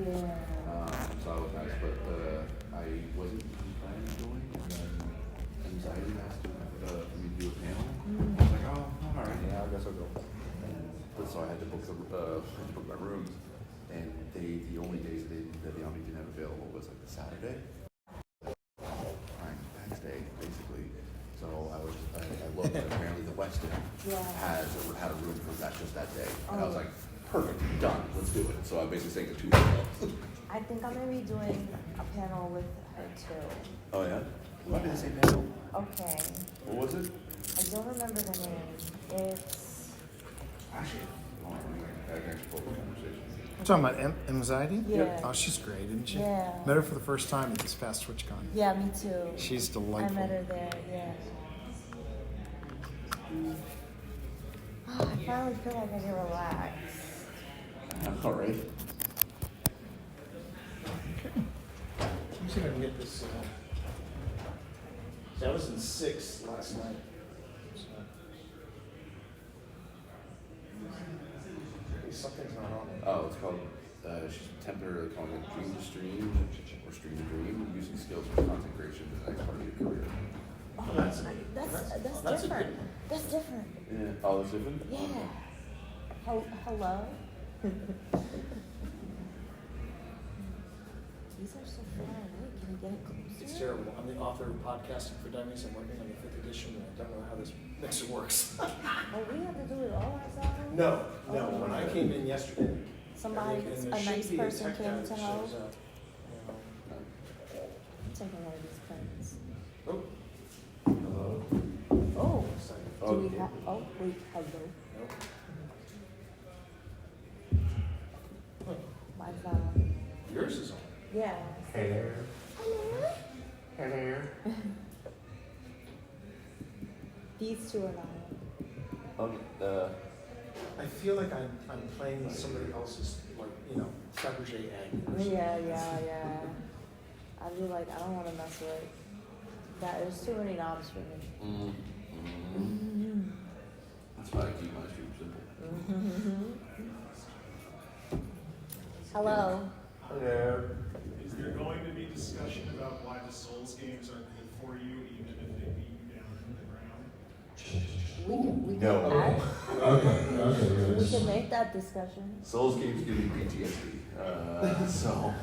Yeah. So that was nice, but I wasn't planning on going, and then anxiety asked for me to do a panel. I was like, oh, all right, yeah, I guess I'll go. And so I had to book my rooms, and the only days that the Omni didn't have available was like the Saturday, tax day, basically. So I looked, and apparently the Westin had a room for that just that day, and I was like, perfect, done, let's do it. So I basically stayed at 2 hotels. I think I'm gonna be doing a panel with her too. Oh yeah? What did the same panel? Okay. What was it? I don't remember the name. It's Actually, I can actually pull the conversation. You're talking about anxiety? Yeah. Oh, she's great, isn't she? Yeah. Met her for the first time at this past TwitchCon. yeah, me too. She's I delightful. met her there. Yeah. Oh, I finally feel like I can relax. All right. Let me see if I can get this. I was in 6 last night. Something's not on it. Oh, it's called, she's temporarily calling it Dream to Stream, or Stream to Dream, using skills from content creation as the next part of your career. Oh, that's different. That's different. Yeah. Oh, that's different? Yeah. Okay. Hello? These are so far away. Can I get it closer? It's terrible. I'm the author of Podcasting for Dummies. I'm working on the 5th edition, and I don't know how this mixer works. Oh, we have to do it all ourselves? No. When I came in yesterday, Somebody, and a there nice should be a person tech guy came that to help. shows up, I'm taking one of these pens. Oh. Hello? Oh, Oh, do we yeah. have, oh, wait, hello. Nope. Mine's not on. Yours is on. Yeah. Hey there. Hello? Hey there. These two are not on. Okay, I feel like I'm playing somebody else's, like, Fabergé egg. Yeah. I'd be like, I don't want to mess with that. There's too many knobs for me. That's why I keep my stream simple. Hello. Hello. Is there going to be discussion about why the Souls games are good for you, even if they beat you down from the ground? We No. we can make that discussion. Souls games give me PTSD. So.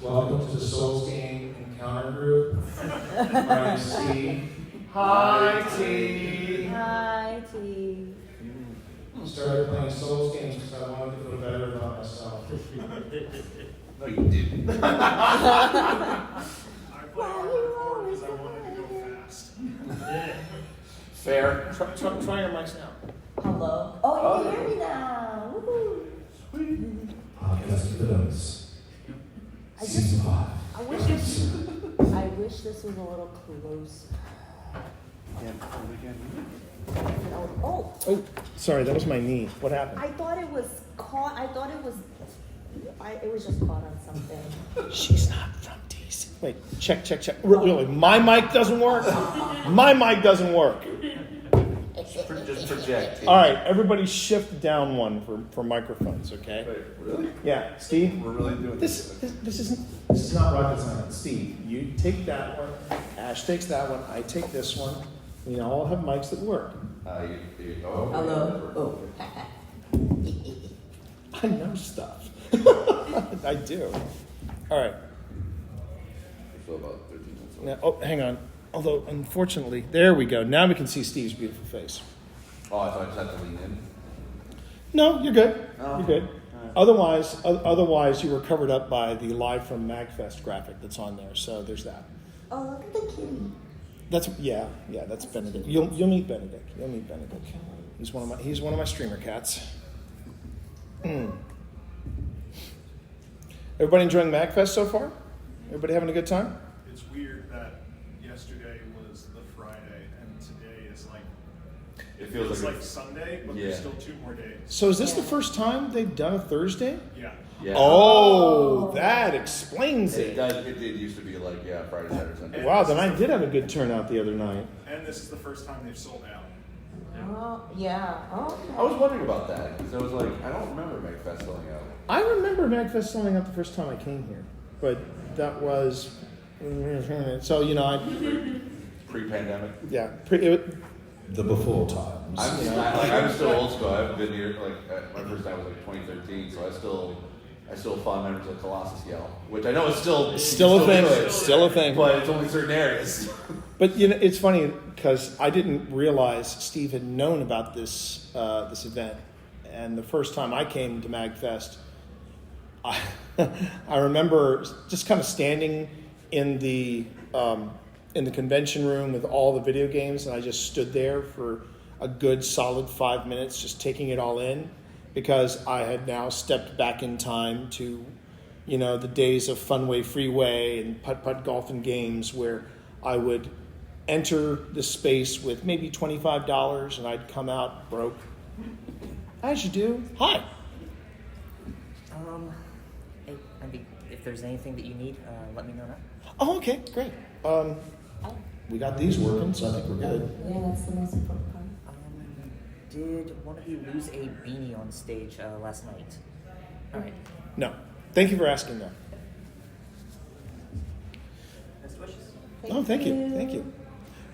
Welcome to the Souls Game Encounter Group. I'm Steve. Hi, T. Hi, T. Started playing Souls games because I wanted to feel better about myself. No, you didn't. I play hardcore because I wanted to go fast. Fair. Try your mics now. Hello. Oh, you can hear me now. Woohoo. Podcast for Dummies. I Season 5. I wish this was a little close. Oh, Oh, sorry, that was my knee. What happened? I thought it was caught. It was just caught on something. She's not from DC. Wait, check. Really, my mic doesn't work? My mic doesn't work. Just project. All right, everybody shift down one for microphones, okay? Wait, really? Yeah, Steve? We're really doing This is not rocket science. Steve, you take that one, Ash takes that one, I take this one. We all have mics that work. Hello. I know stuff. I do. All right. So about 13 minutes away. Now, oh, hang on. Although, unfortunately, there we go. Now we can see Steve's beautiful face. Oh, I thought I just had to lean in. No, you're good. Oh. You're good. Otherwise, you were covered up by the live from MAGFEST graphic that's on there. So there's that. Oh, look at the kitty. That's that's Benedict. You'll meet Benedict. He's one of my streamer cats. Everybody enjoying MAGFest so far? Everybody having a good time? It's weird that yesterday was the Friday and today is like It feels like Sunday, but Yeah. there's still 2 more days. So is this the first time they've done a Thursday? Yeah. Yeah. Oh, that explains It it. does. It did used to be like Friday, Saturday, Sunday. Wow, then I did have a good turnout the other night. And this is the first time they've sold out. Oh, yeah. Oh. I was wondering about that because I was like, I don't remember MAGFEST selling out. I remember MAGFest selling out the first time I came here, but that was so Pre-pandemic. the before times. I'm still old school. I've been here my first time was 2013, so I still have fond memories of Colossus Yell, which I know is still a thing. good, Still a thing. but it's only certain areas. But it's funny because I didn't realize Steve had known about this event, and the first time I came to MAGFest, I remember just kind of standing in the convention room with all the video games, and I just stood there for a good solid 5 minutes, just taking it all in, because I had now stepped back in time to, the days of Funway Freeway and putt-putt golf and games where I would enter the space with maybe $25 and I'd come out broke. As you do. Hi. If there's anything that you need, let me know now. Oh, okay, great. We got these working, so I think we're good. Yeah, that's the most important part. Did one of you lose a beanie on stage last night? All right. No. Thank you for asking that. Best wishes. Thank you.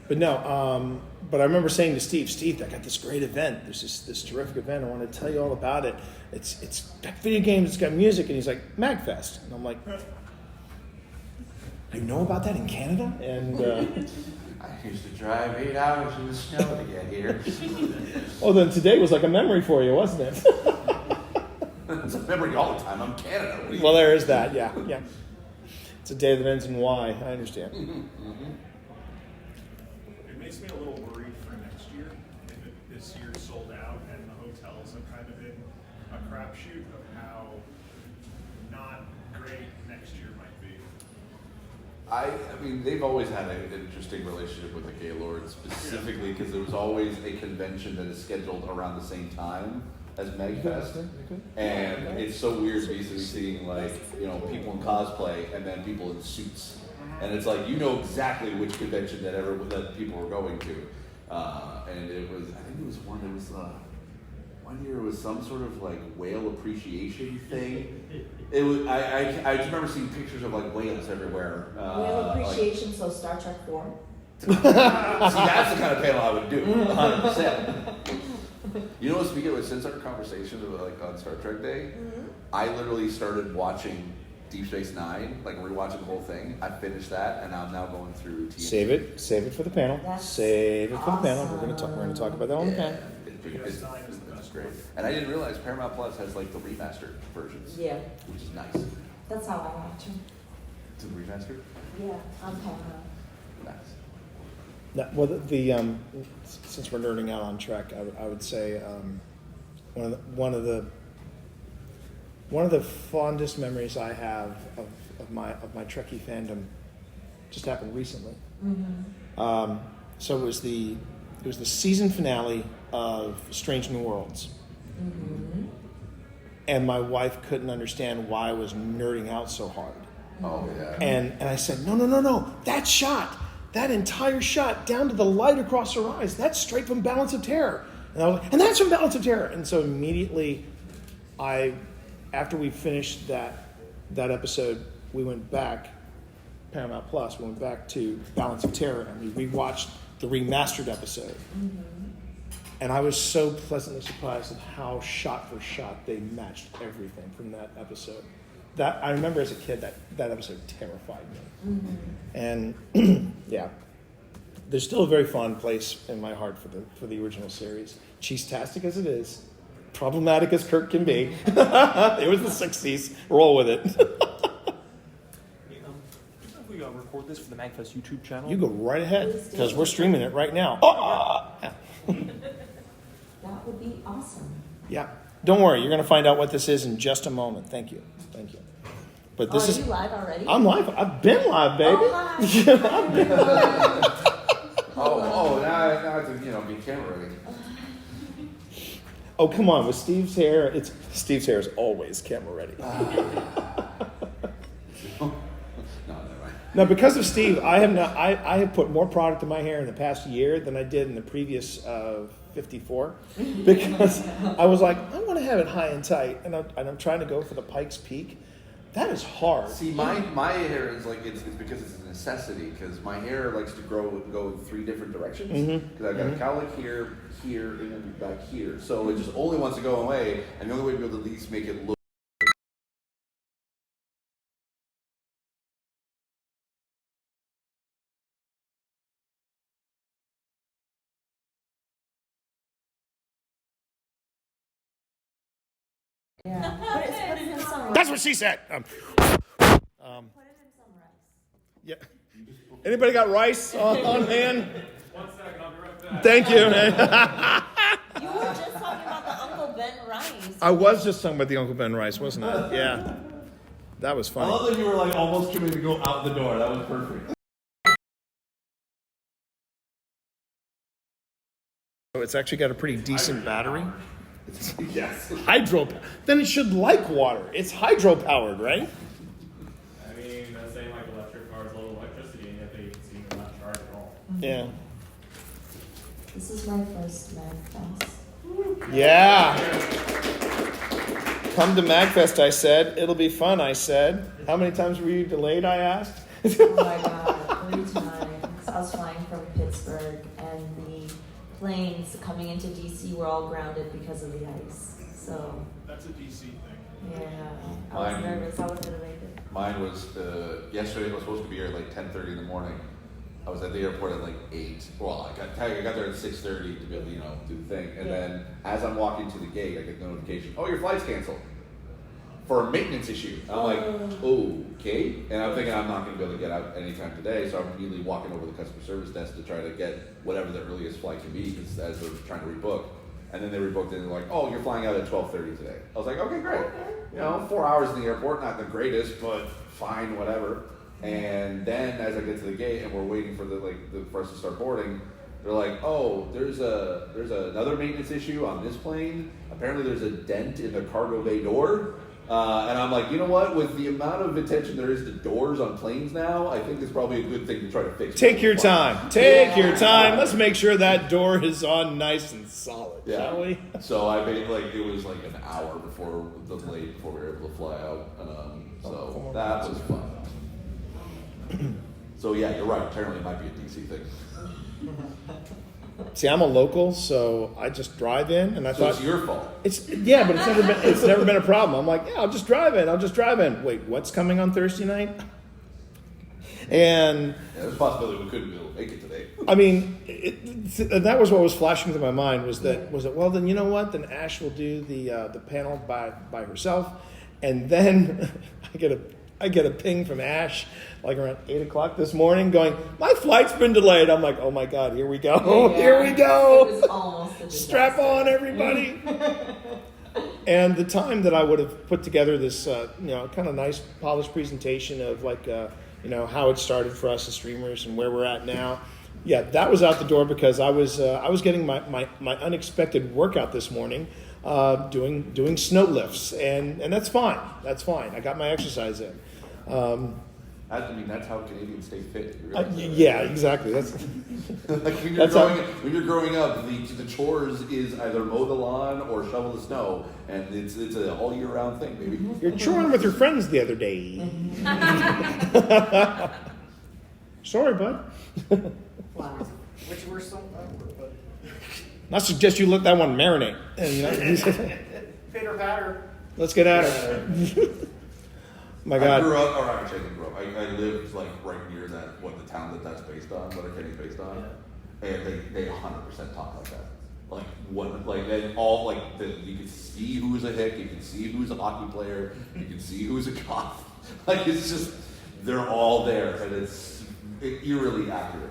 But no, but I remember saying to Steve, I got this great event. There's this terrific event. I want to tell you all about it. It's got video games, it's got music, and he's like, MAGFest. And I'm like, you know about that in Canada? And I used to drive 8 hours in the snow to get here. then today was like a memory for you, wasn't it? It's a memory all the time. I'm Canada. What do you Well, there is that. Yeah. It's a day that ends in Y. I understand. It makes me a little worried for next year if this year sold out and the hotels have kind of been a crapshoot of how not great next year might be. I mean, they've always had an interesting relationship with the Gaylord, specifically because it was always a convention that is scheduled around the same time as MAGFest, and it's so weird basically seeing people in cosplay and then people in suits, and it's like exactly which convention that people were going to, and I think it was one year it was some sort of whale appreciation thing. It was I just remember seeing pictures of whales everywhere. Whale appreciation, so Star Trek 4. See, that's the kind of panel I would do, 100%. Speaking of since our conversation on Star Trek Day, I literally started watching Deep Space Nine, rewatching the whole thing. I finished that, and I'm now going through TNG. Save it for the panel. Save it for the panel. We're gonna talk about that on the panel. It's great. And I didn't realize Paramount Plus has the remastered versions. Yeah, Which is nice. that's how I watch them. It's a remastered? Yeah, I'm Paramount. Nice. Now, well, since we're nerding out on Trek, I would say one of the fondest memories I have of my Trekkie fandom just happened recently. Mm-hmm. So it was the season finale of Strange New Worlds, and my wife couldn't understand why I was nerding out so hard. Oh yeah. And I said, no, that entire shot down to the light across her eyes, that's straight from Balance of Terror. And I was like, and that's from Balance of Terror. And so immediately, after we finished that episode, we went back, Paramount Plus, we went back to Balance of Terror, and we rewatched the remastered episode. And I was so pleasantly surprised at how shot for shot they matched everything from that episode. That I remember as a kid, that episode terrified me. And yeah, there's still a very fond place in my heart for the original series. Cheese-tastic as it is, problematic as Kirk can be. It was the 60s. Roll with it. If we record this for the MAGFest YouTube channel. You go right ahead, because we're streaming it right now. That would be awesome. Yeah. Don't worry, you're going to find out what this is in just a moment. Thank you. But this Are you live already? I'm live. I've been live, baby. Oh, hi. I've been live. Now it's be camera ready. Oh, come on. With Steve's hair, Steve's hair is always camera ready. No, never mind. Now, because of Steve, I have put more product in my hair in the past year than I did in the previous 54 because I was like, I want to have it high and tight, and I'm trying to go for the Pikes Peak. That is hard. See, my hair is like it's because it's a necessity because my hair likes to go in 3 different directions because I've got a cowlick here, and then back here. So it just only wants to go away, and the only way to be able to at least make it look. Yeah. Put it in some rice. That's what she said. Put it in some rice. Yeah. Anybody got rice on hand? 1 second, I'll be right back. Thank you. You were just talking about the Uncle Ben rice. I was just talking about the Uncle Ben rice, wasn't I? Yeah. That was I funny. love that you were like almost coming to go out the door. That was perfect. So it's actually got a pretty decent battery. Yes. Then it should like water. It's hydro-powered, right? I mean, the same like electric cars, low electricity, and yet they seem to not charge at all. Yeah. This is my first MAGFEST. Yeah. Come to MAGFest, I said. It'll be fun, I said. How many times were you delayed, I asked? Oh my god, 3 times. I was flying from Pittsburgh and the planes coming into DC were all grounded because of the ice. So, That's a DC thing. yeah, I was Mine- nervous. I wasn't gonna make it. Mine was yesterday. I was supposed to be here at like 10:30 in the morning. I was at the airport at like 8. Well, I got there at 6:30 to be able to do the thing. And then as I'm walking to the gate, I get the notification. Oh, your flight's canceled for a maintenance issue. I'm like, okay. And I'm thinking I'm not going to be able to get out anytime today, so I'm immediately walking over to the customer service desk to try to get whatever the earliest flight can be, because as they're trying to rebook. And then they rebooked it and they're like, oh, you're flying out at 12:30 today. I was like, okay, great. 4 hours in the airport, not the greatest, but fine, whatever. And then as I get to the gate and we're waiting for for us to start boarding, they're like, oh, there's another maintenance issue on this plane. Apparently there's a dent in the cargo bay door. And I'm like, you know what? With the amount of attention there is to doors on planes now, I think it's probably a good thing to try to fix. Take your time. Take your time. Let's make sure that door is on nice and solid, shall we? So I made it was like an hour before we were able to fly out. So that was fun. So yeah, you're right. Apparently it might be a DC thing. See, I'm a local, so I just drive in, and I So thought it's your fault. but it's never been a problem. I'm like, yeah, I'll just drive in. Wait, what's coming on Thursday night? And Yeah, there's a possibility we couldn't be able to make it today. I mean, that was what was flashing through my mind was that well, then you know what? Then Ash will do the panel by herself, and then I get a ping from Ash like around 8 o'clock this morning going, my flight's been delayed. I'm like, oh my God, here we go. Yeah. Here we go. It was almost a disaster. Strap on, everybody. And the time that I would have put together this, kind of nice polished presentation of how it started for us as streamers and where we're at now. Yeah, that was out the door because I was getting my unexpected workout this morning, doing snow lifts, and that's fine. That's fine. I got my exercise in. That's how Canadians stay fit. Yeah, exactly. That's like when you're growing up, the chores is either mow the lawn or shovel the snow, and it's a all year round thing, baby. You're chewing with your friends the other day. Sorry, bud. Wow. Which we're so but I suggest you let that one marinate. And, pitter patter. let's get at it. My I God. grew up, or actually I didn't grow up. I lived like right near the town that's based on, what Kenny's based on, and they 100% talk like that. You can see who's a hick, you can see who's a hockey player, you can see who's a cop. Like it's just they're all there, and it's eerily accurate.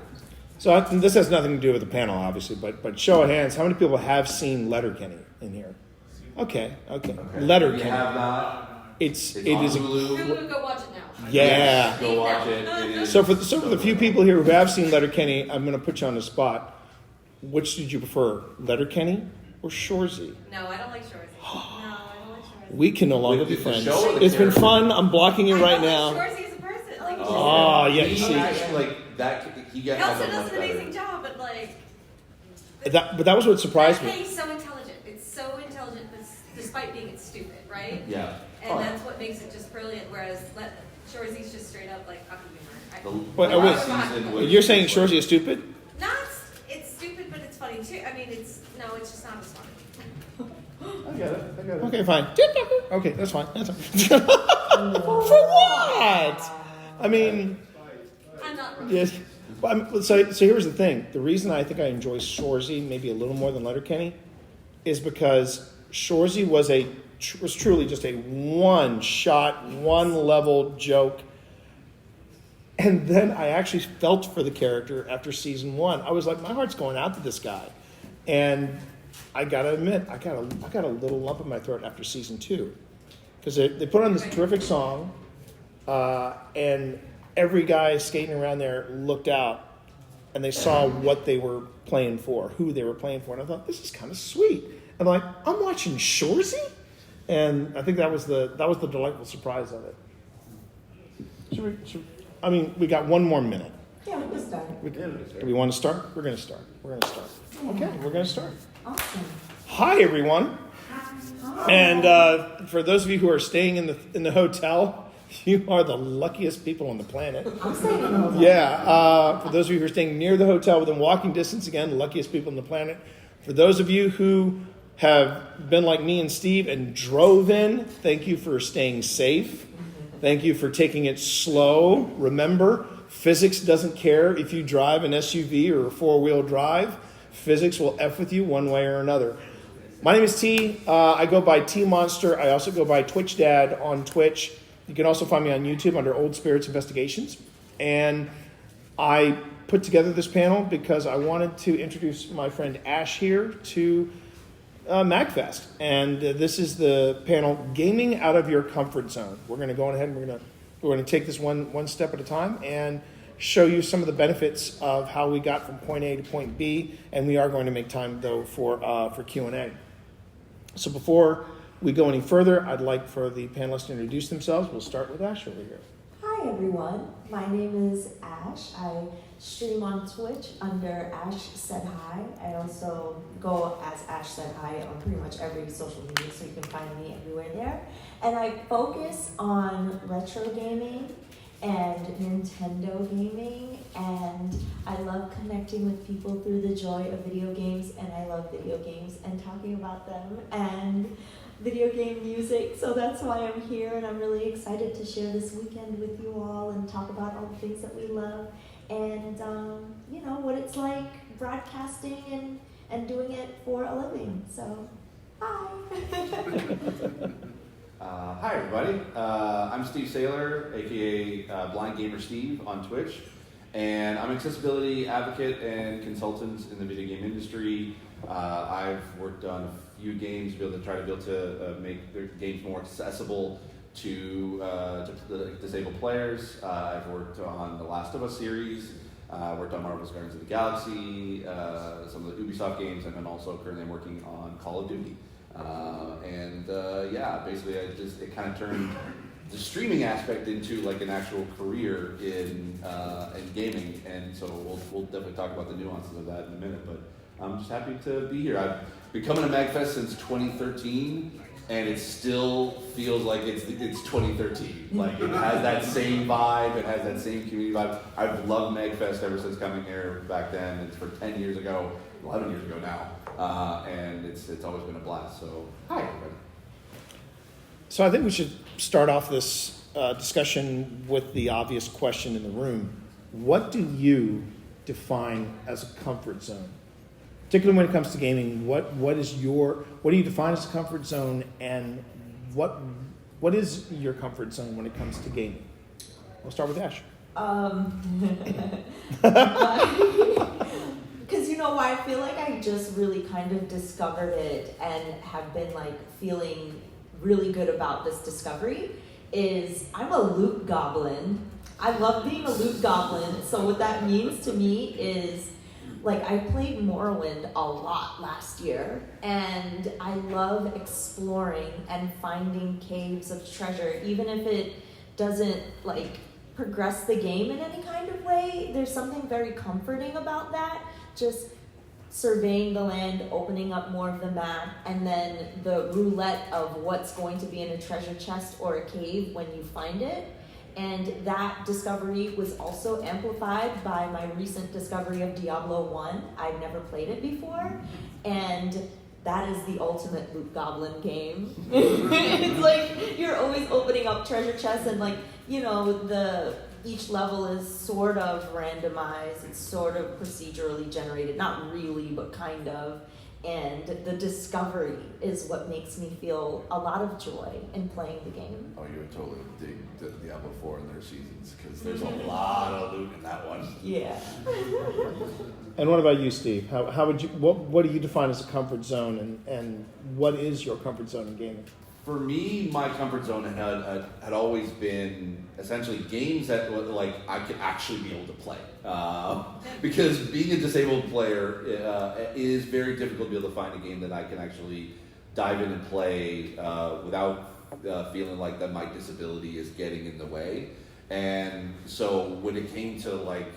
So this has nothing to do with the panel, obviously, but show of hands, how many people have seen Letterkenny in here? Okay. Letterkenny. You have not. It on is. Hulu. I'm gonna go watch it now. Yeah. Go watch it. It is So for the few people here who have seen Letterkenny, I'm going to put you on the spot. Which did you prefer, Letterkenny or Shoresy? No, I don't like Shoresy. No, I don't like Shoresy. We can no longer be The friends. show or the It's been character? fun. I'm blocking you right I now. don't like Shoresy as a person. Like, Oh, yeah, you He see. actually, like that. He he has also a does much an amazing better. job, but like, But that was what surprised That me. game's so intelligent. It's so intelligent, despite being it's stupid, right? Yeah. And that's what makes it just brilliant. Whereas Shorzy's just straight up like fucking The humor. Wait, last wait. season was You're saying just like- Shorzy is stupid? It's stupid, but it's funny too. I mean, it's just not as funny. I get it. Okay, fine. Okay, that's fine. That's fine. For what? I mean, I'm not. yes. Well, so here's the thing. The reason I think I enjoy Shorzy maybe a little more than Letterkenny is because Shorzy was truly just a one-shot, one-level joke. And then I actually felt for the character after season 1. I was like, my heart's going out to this guy. And I gotta admit, I got a little lump in my throat after season 2. Because they put on this terrific song, and every guy skating around there looked out, and they saw what they were playing for, who they were playing for. And I thought, this is kind of sweet. And I'm like, I'm watching Shorzy? And I think that was the delightful surprise of it. We got one more minute. Yeah, we can start. Do we want to start? We're going to start. Okay, we're going to start. Awesome. Hi, everyone. Hi. And for those of you who are staying in the hotel, you are the luckiest people on the planet. I'm staying in the hotel. Yeah. For those of you who are staying near the hotel within walking distance, again, the luckiest people on the planet. For those of you who have been like me and Steve and drove in, thank you for staying safe. Thank you for taking it slow. Remember, physics doesn't care if you drive an SUV or a four-wheel drive. Physics will F with you one way or another. My name is T. I go by T Monster. I also go by Twitch Dad on Twitch. You can also find me on YouTube under Old Spirits Investigations. And I put together this panel because I wanted to introduce my friend Ash here to MAGFEST. And this is the panel, Gaming Out of Your Comfort Zone. We're going to go ahead and we're going to take this one step at a time and show you some of the benefits of how we got from point A to point B. And we are going to make time, though, for Q&A. So before we go any further, I'd like for the panelists to introduce themselves. We'll start with Ash over here. Hi everyone, my name is Ash. I stream on Twitch under Ash Said Hi. I also go as Ash Said Hi on pretty much every social media, so you can find me everywhere there. And I focus on retro gaming and Nintendo gaming, and I love connecting with people through the joy of video games, and I love video games and talking about them and video game music, so that's why I'm here, and I'm really excited to share this weekend with you all and talk about all the things that we love and what it's like broadcasting and doing it for a living. So hi. Hi everybody, I'm Steve Saylor, aka Blind Gamer Steve on Twitch, and I'm an accessibility advocate and consultant in the video game industry. I've worked on a few games to be able to make their games more accessible to the disabled players. I've worked on the Last of Us series, worked on Marvel's Guardians of the Galaxy, some of the Ubisoft games, and then also currently I'm working on Call of Duty. Basically it kind of turned the streaming aspect into like an actual career in gaming, and so we'll definitely talk about the nuances of that in a minute, but I'm just happy to be here. I've been coming to MAGFest since 2013, and it still feels like it's 2013. Like it has that same vibe, it has that same community vibe. I've loved MAGFest ever since coming here back then. It's for 10 years ago, 11 years ago now, and it's always been a blast. So hi everybody. So I think we should start off this discussion with the obvious question in the room. What do you define as a comfort zone? Particularly when it comes to gaming, what do you define as a comfort zone, and what is your comfort zone when it comes to gaming? We'll start with Ash. Because you know why I feel like I just really kind of discovered it and have been like feeling really good about this discovery is I'm a loot goblin. I love being a loot goblin. So what that means to me is like I played Morrowind a lot last year, and I love exploring and finding caves of treasure, even if it doesn't like progress the game in any kind of way. There's something very comforting about that. Just surveying the land, opening up more of the map, and then the roulette of what's going to be in a treasure chest or a cave when you find it. And that discovery was also amplified by my recent discovery of Diablo 1. I'd never played it before, and that is the ultimate loot goblin game. It's like you're always opening up treasure chests, and like, you know, each level is sort of randomized, it's sort of procedurally generated, not really, but kind of. And the discovery is what makes me feel a lot of joy in playing the game. Oh, you would totally dig the Diablo 4 in their seasons, because there's a lot of loot in that one. Yeah. And what about you, Steve? How would you, what do you define as a comfort zone, and what is your comfort zone in gaming? For me, my comfort zone had always been essentially games that like I could actually be able to play. Because being a disabled player is very difficult to be able to find a game that I can actually dive in and play without feeling like that my disability is getting in the way. And so when it came to like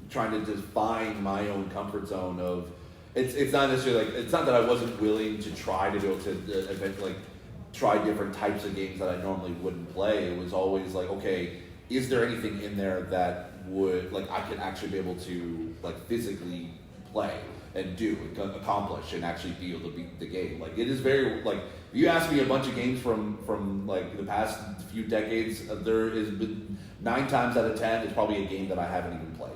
trying to define my own comfort zone of, it's not necessarily like, it's not that I wasn't willing to try to be able to eventually try different types of games that I normally wouldn't play. It was always like, okay, is there anything in there that would, like, I can actually be able to like physically play and do and accomplish and actually be able to beat the game. Like, it is very, like, if you ask me a bunch of games from like the past few decades, there has been 9 times out of 10 it's probably a game that I haven't even played.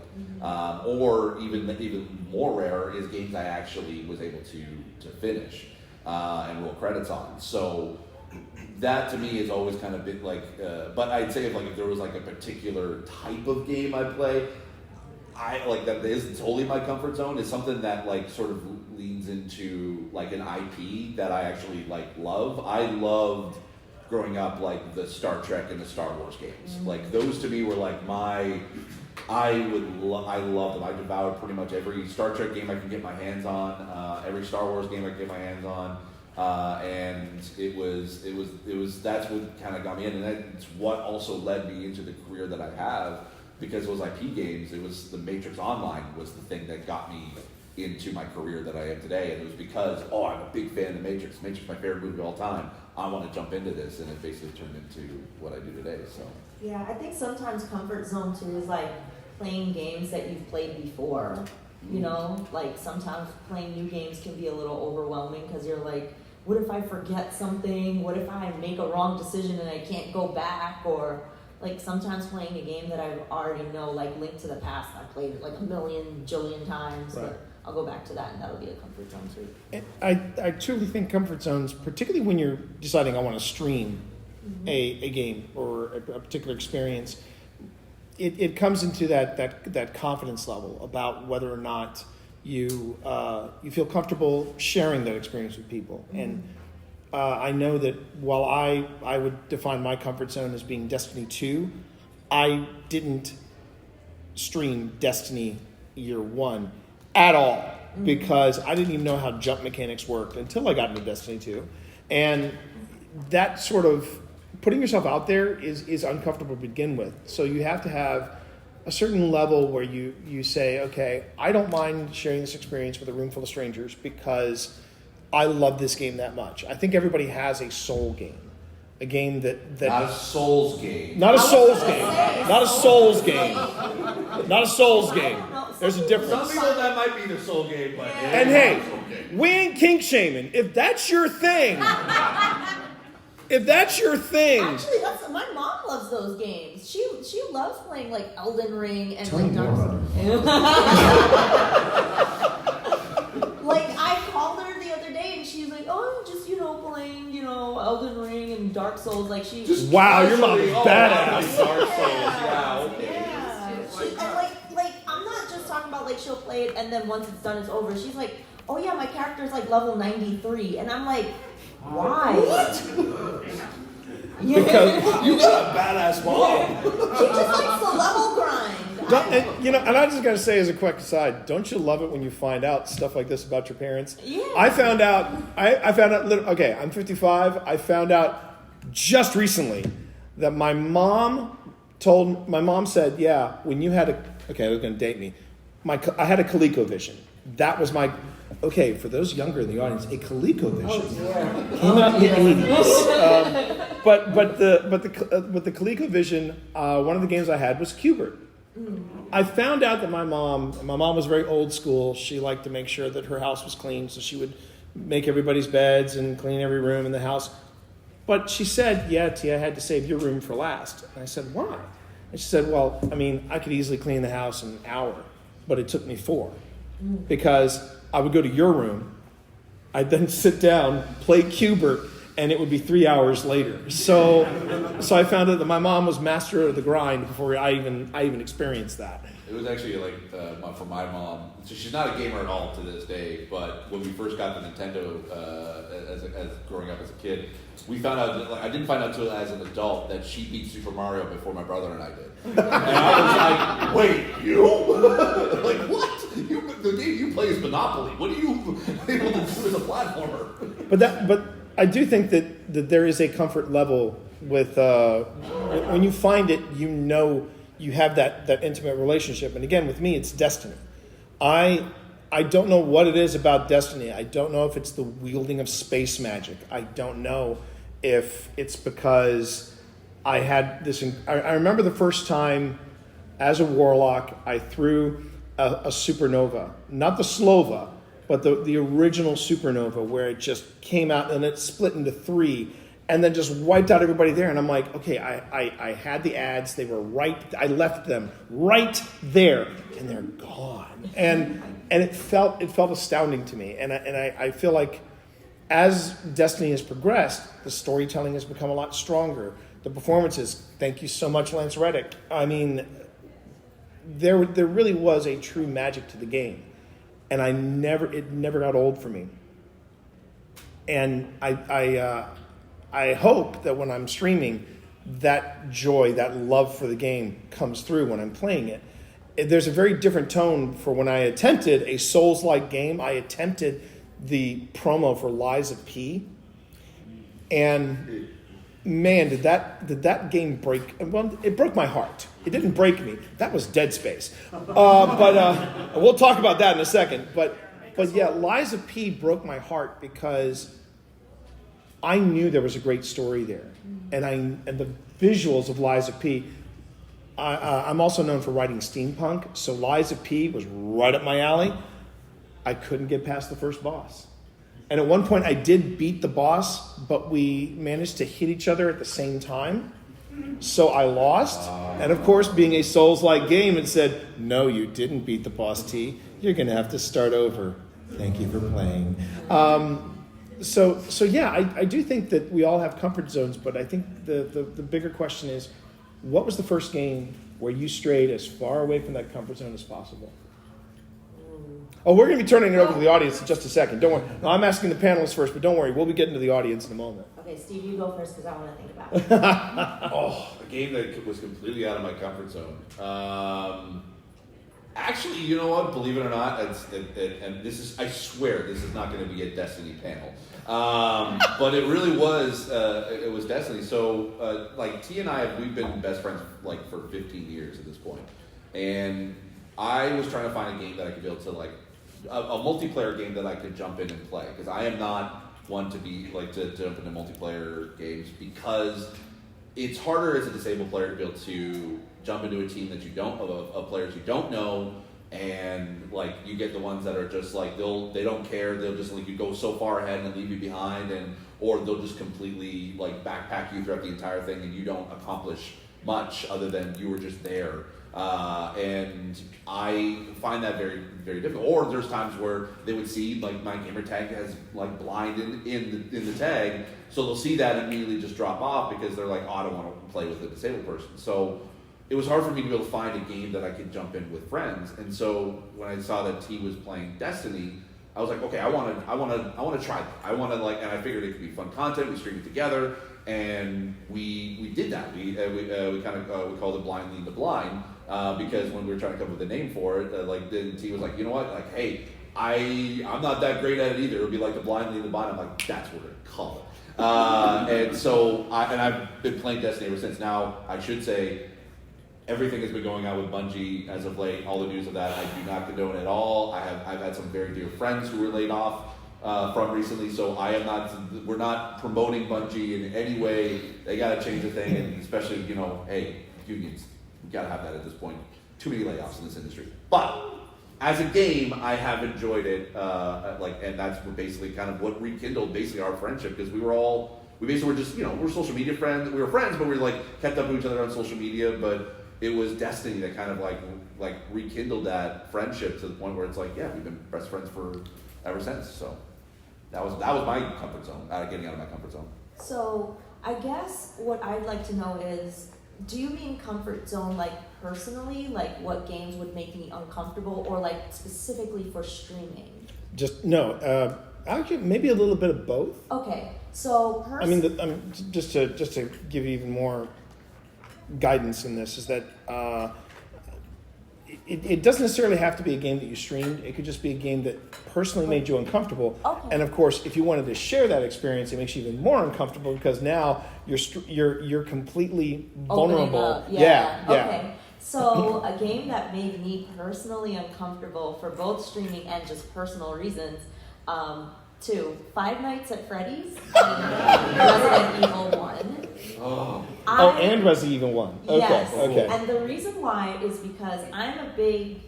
Or even more rare is games I actually was able to finish and roll credits on. So that to me has always kind of been like, but I'd say if there was like a particular type of game I play, I like that isn't totally my comfort zone. Is something that like sort of leans into like an IP that I actually like love. I loved growing up like the Star Trek and the Star Wars games. Like those to me were like I loved them. I devoured pretty much every Star Trek game I can get my hands on, every Star Wars game I can get my hands on, and it was that's what kind of got me in, and that's what also led me into the career that I have, because those IP games. It was the Matrix Online was the thing that got me into my career that I am today, and it was because I'm a big fan of the Matrix. Matrix is my favorite movie of all time. I want to jump into this, and it basically turned into what I do today. So Yeah, I think sometimes comfort zone too is like playing games that you've played before. You know, like sometimes playing new games can be a little overwhelming because you're like, what if I forget something? What if I make a wrong decision and I can't go back? Or like sometimes playing a game that I already know, like Link to the Past, I played it like a million jillion times, Right. but I'll go back to that and that'll be a comfort zone too. And I truly think comfort zones, particularly when you're deciding I want to stream a game or a particular experience, it comes into that confidence level about whether or not you feel comfortable sharing that experience with people. And I know that while I would define my comfort zone as being Destiny 2, I didn't stream Destiny Year 1 at all, because I didn't even know how jump mechanics worked until I got into Destiny 2. And that sort of putting yourself out there is uncomfortable to begin with. So you have to have a certain level where you say, okay, I don't mind sharing this experience with a room full of strangers because I love this game that much. I think everybody has a soul game. A game that not a Souls game. Not a Souls game. Not a Souls game. Not a Souls game. There's a difference. Some people that might be their soul game, but And hey, we ain't kink shaming. If that's your thing, Actually, my mom loves those games. She loves playing like Elden Ring and Tell me like Dark more about Souls. Like I called her the other day and she's like, "Oh, I'm just playing Elden Ring and Dark Souls." Like she. wow, your mom is badass. Dark Souls, yeah, okay. Yeah. Like I'm not just talking about like she'll play it and then once it's done it's over. She's like, "Oh yeah, my character's like level 93," and I'm like, why? What? Yeah. Because You got a badass mom. She just likes the level grind. and I just got to say as a quick aside, don't you love it when you find out stuff like this about your parents? Yeah. I found out, okay, I'm 55. I found out just recently that my mom said, yeah, when you had okay, they're going to date me. I had a ColecoVision. that was my, okay, for those younger in the audience, a ColecoVision dear. came out in the 80s. But the ColecoVision, one of the games I had was Cubert. I found out that my mom was very old school. She liked to make sure that her house was clean, so she would make everybody's beds and clean every room in the house. But she said, yeah, T, I had to save your room for last. And I said, why? And she said, well, I mean, I could easily clean the house in an hour, but it took me 4. Because I would go to your room, I'd then sit down, play Cubert, and it would be 3 hours later. So I found out that my mom was master of the grind before I even experienced that. It was actually like for my mom. So she's not a gamer at all to this day. But when we first got the Nintendo, as growing up as a kid, we found out that, like, I didn't find out until as an adult that she beat Super Mario before my brother and I did. And I was like, wait, you? Like what? The game you play is Monopoly. What are you able to do as a platformer? But I do think that there is a comfort level with when you find it, you know you have that intimate relationship. And again, with me, it's Destiny. I don't know what it is about Destiny. I don't know if it's the wielding of space magic. I don't know if it's because I had this. I remember the first time as a warlock, I threw a supernova, not the Slova, but the original supernova, where it just came out and it split into 3 and then just wiped out everybody there. And I'm like, okay, I had the ads. They were right. I left them right there and they're gone. And it felt astounding to me. And I feel like as Destiny has progressed, the storytelling has become a lot stronger. The performances, thank you so much, Lance Reddick. I mean, there really was a true magic to the game. And it never got old for me. And I hope that when I'm streaming, that joy, that love for the game comes through when I'm playing it. There's a very different tone for when I attempted a Souls-like game. I attempted the promo for Lies of P. And man, did that game break? Well, it broke my heart. It didn't break me. That was Dead Space. But we'll talk about that in a second. But yeah, Lies of P broke my heart because I knew there was a great story there, and the visuals of Lies of P. I'm also known for writing steampunk, so Lies of P was right up my alley. I couldn't get past the first boss. And at one point I did beat the boss, but we managed to hit each other at the same time. So I lost. And of course, being a Souls-like game, it said, no, you didn't beat the boss, T. You're going to have to start over. Thank you for playing. So yeah, I do think that we all have comfort zones, but I think the bigger question is, what was the first game where you strayed as far away from that comfort zone as possible? Oh, we're going to be turning it over to the audience in just a second. Don't worry. No, I'm asking the panelists first, but don't worry. We'll be getting to the audience in a moment. Okay, Steve, you go first because I want to think about it. A game that was completely out of my comfort zone. Actually, you know what? Believe it or not, and this is—I swear—this is not going to be a Destiny panel. But it really was. It was Destiny. So, like T and we've been best friends like for 15 years at this point, and I was trying to find a game that I could be able to like a multiplayer game that I could jump in and play, because I am not one to be like to jump into multiplayer games because it's harder as a disabled player to be able to jump into a team that you don't of players you don't know, and like you get the ones that are just like they don't care, they'll just like you go so far ahead and leave you behind, and or they'll just completely like backpack you throughout the entire thing and you don't accomplish much other than you were just there. And I find that very, very difficult. Or there's times where they would see like my gamer tag has like blind in the tag, so they'll see that and immediately just drop off because they're like, oh, I don't want to play with a disabled person. So it was hard for me to be able to find a game that I could jump in with friends. And so when I saw that T was playing Destiny, I was like, okay, I want to try that. I want to like, and I figured it could be fun content. We streamed it together, and we did that. We called it Blind Leading the Blind. Because when we were trying to come up with a name for it, like then T was like, you know what, like, hey, I'm not that great at it either. It would be like the Blind Leading the Blind. I'm like, that's what we're gonna call it. And so I've been playing Destiny ever since. Now I should say, everything has been going on with Bungie as of late. All the news of that, I do not condone at all. I've had some very dear friends who were laid off from recently, so I am not. We're not promoting Bungie in any way. They got to change the thing, and especially hey, unions. We got to have that at this point. Too many layoffs in this industry, but. As a game, I have enjoyed it, and that's what basically kind of what rekindled basically our friendship, because we basically were just, we're social media friends. We were friends, but we were kept up with each other on social media. But it was destiny that kind of like rekindled that friendship to the point where it's we've been best friends for ever since. So that was my comfort zone, getting out of my comfort zone. So I guess what I'd like to know is, do you mean comfort zone personally, what games would make me uncomfortable, or specifically for streaming? Just no. Actually, maybe a little bit of both. Okay, so just to give you even more guidance in this is that it doesn't necessarily have to be a game that you streamed. It could just be a game that personally made you uncomfortable. Okay. And of course, if you wanted to share that experience, it makes you even more uncomfortable because now you're completely vulnerable. Yeah. Okay. So a game that made me personally uncomfortable for both streaming and just personal reasons. 2, Five Nights at Freddy's and Resident Evil 1. And Resident Evil 1. Okay, yes. okay. And the reason why is because I'm a big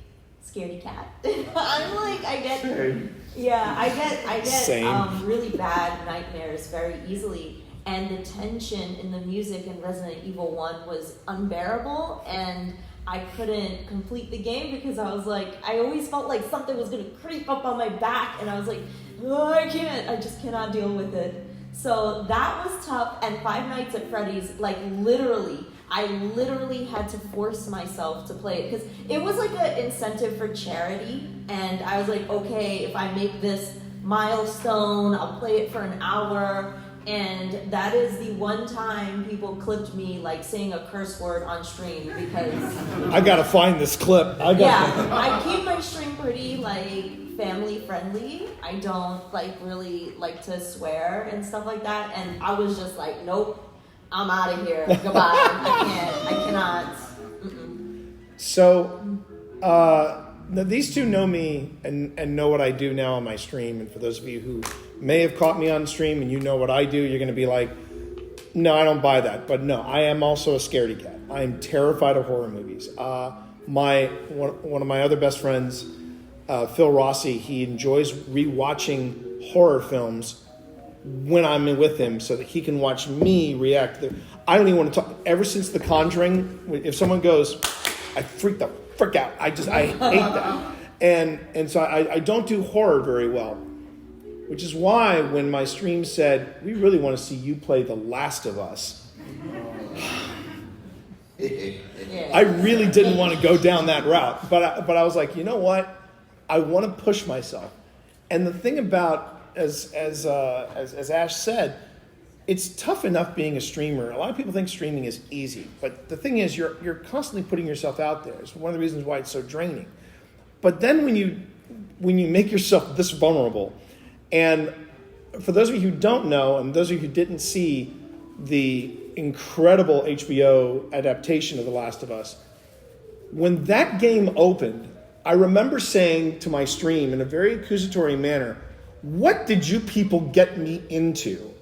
scaredy cat. I get really bad nightmares very easily. And the tension in the music in Resident Evil 1 was unbearable, and I couldn't complete the game because I was I always felt like something was going to creep up on my back, and I was I just cannot deal with it. So that was tough, and Five Nights at Freddy's, I literally had to force myself to play it, because it was an incentive for charity, and I was okay, if I make this milestone, I'll play it for an hour. And that is the one time people clipped me saying a curse word on stream, because I gotta find this clip. I keep my stream pretty family friendly. I don't really like to swear and stuff like that. And I was just nope, I'm out of here. Goodbye. I cannot. Mm-mm. So, now these two know me and know what I do now on my stream. And for those of you who may have caught me on stream and you know what I do, you're going to be no, I don't buy that. But no, I am also a scaredy cat. I am terrified of horror movies. One of my other best friends, Phil Rossi, he enjoys rewatching horror films when I'm with him so that he can watch me react. I don't even want to talk. Ever since The Conjuring, if someone goes, I freak out. I hate that. And so I don't do horror very well, which is why when my stream said, we really want to see you play The Last of Us, I really didn't want to go down that route. But I was you know what? I want to push myself. And the thing about, as Ash said, it's tough enough being a streamer. A lot of people think streaming is easy, but the thing is, you're constantly putting yourself out there. It's one of the reasons why it's so draining. But then when you make yourself this vulnerable, and for those of you who don't know, and those of you who didn't see the incredible HBO adaptation of The Last of Us, when that game opened, I remember saying to my stream in a very accusatory manner, "What did you people get me into?"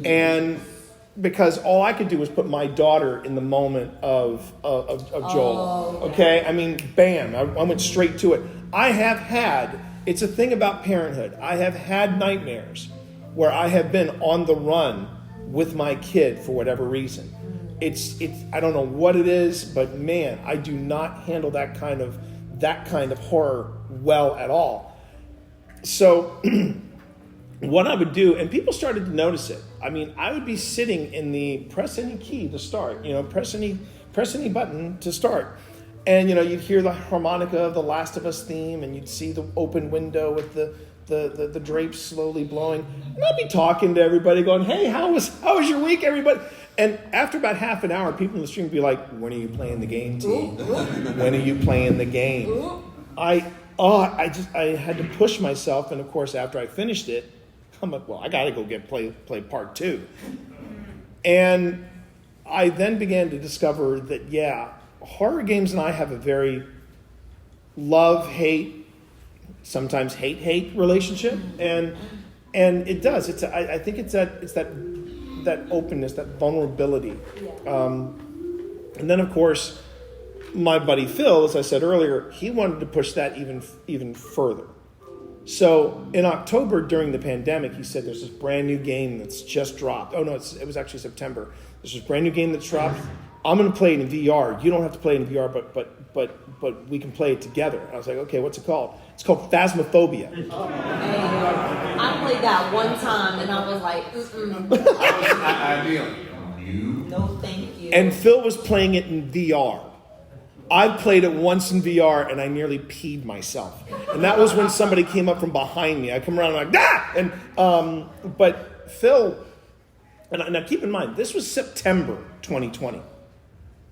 And because all I could do was put my daughter in the moment of Joel. Okay? I mean, bam, I went straight to it. It's a thing about parenthood. I have had nightmares where I have been on the run with my kid for whatever reason. It's I don't know what it is, but man, I do not handle that kind of horror well at all. So what I would do, and people started to notice it. I mean, I would be sitting in the press any key to start, press any button to start. And, you'd hear the harmonica of the Last of Us theme, and you'd see the open window with the drapes slowly blowing. And I'd be talking to everybody going, "Hey, how was your week, everybody?" And after about half an hour, people in the stream would be like, "When are you playing the game, T? When are you playing the game?" I had to push myself, and of course, after I finished it, I'm like, well, I got to go play part 2. And I then began to discover that, horror games and I have a very love-hate, sometimes hate-hate relationship, and it does. I think it's that openness, that vulnerability, and then of course, my buddy Phil, as I said earlier, he wanted to push that even further. So in October during the pandemic, he said there's this brand new game that's just dropped. Oh no, it was actually September. There's this brand new game that's dropped. I'm going to play it in VR. You don't have to play it in VR, but we can play it together. I was like, okay, what's it called? It's called Phasmophobia. Hey, I played that one time and I was like, no thank you. And Phil was playing it in VR. I played it once in VR and I nearly peed myself. And that was when somebody came up from behind me. I come around and I'm like, ah! And, but Phil, and now keep in mind, this was September 2020.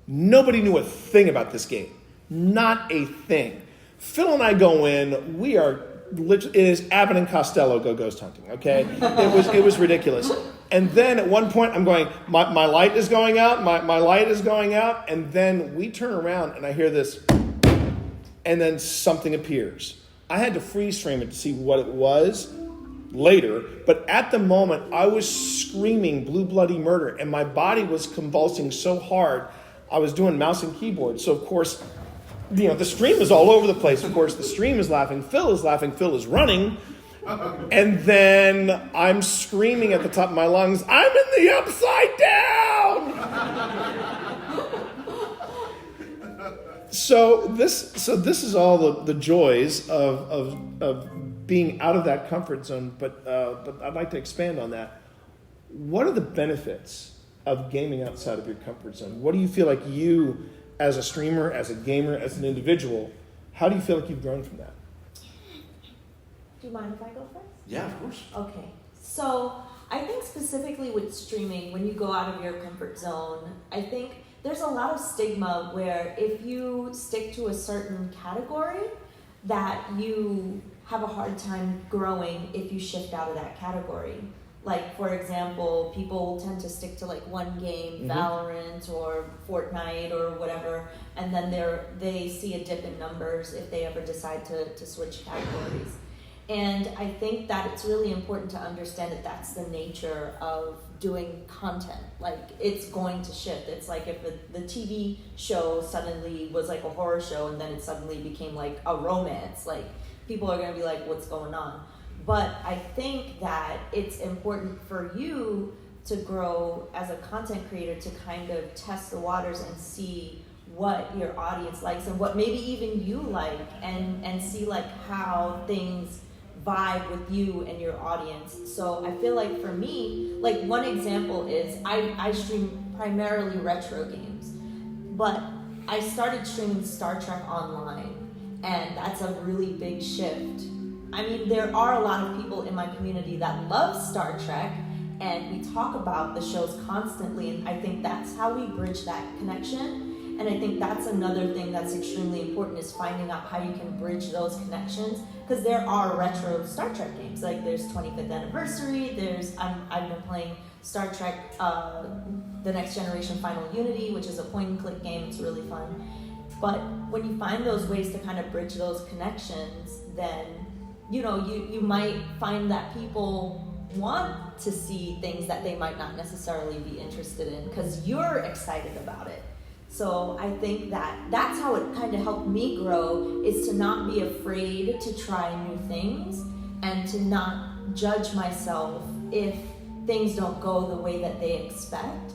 Nobody knew a thing about this game. Not a thing. Phil and I go in, we are literally, it is Abbott and Costello go ghost hunting, okay? It was ridiculous. And then at one point I'm going, my light is going out, my light is going out, and then we turn around and I hear this, and then something appears. I had to freeze frame it to see what it was later, but at the moment I was screaming blue bloody murder and my body was convulsing so hard. I was doing mouse and keyboard, so of course, the stream is all over the place. Of course, the stream is laughing, Phil is laughing, Phil is running. And then I'm screaming at the top of my lungs, I'm in the upside down! So this is all the joys of being out of that comfort zone, but I'd like to expand on that. What are the benefits of gaming outside of your comfort zone? What do you feel like you, as a streamer, as a gamer, as an individual, how do you feel like you've grown from that? Do you mind if I go first? Yeah, of course. Okay, so I think specifically with streaming, when you go out of your comfort zone, I think there's a lot of stigma where if you stick to a certain category, that you have a hard time growing if you shift out of that category. Like, for example, people tend to stick to like one game, Valorant or Fortnite or whatever, and then they see a dip in numbers if they ever decide to switch categories. And I think that it's really important to understand that that's the nature of doing content. Like, it's going to shift. It's like if the TV show suddenly was like a horror show and then it suddenly became like a romance, like people are going to be like, what's going on? But I think that it's important for you to grow as a content creator to kind of test the waters and see what your audience likes and what maybe even you like, and see like how things vibe with you and your audience. So I feel like for me, like one example is I stream primarily retro games, but I started streaming Star Trek Online, and that's a really big shift. I mean, there are a lot of people in my community that love Star Trek, and we talk about the shows constantly, and I think that's how we bridge that connection. And I think that's another thing that's extremely important, is finding out how you can bridge those connections, because there are retro Star Trek games. Like there's 25th Anniversary, I've been playing Star Trek The Next Generation Final Unity, which is a point and click game. It's really fun. But when you find those ways to kind of bridge those connections, then you might find that people want to see things that they might not necessarily be interested in because you're excited about it. So I think that's how it kind of helped me grow, is to not be afraid to try new things and to not judge myself if things don't go the way that they expect.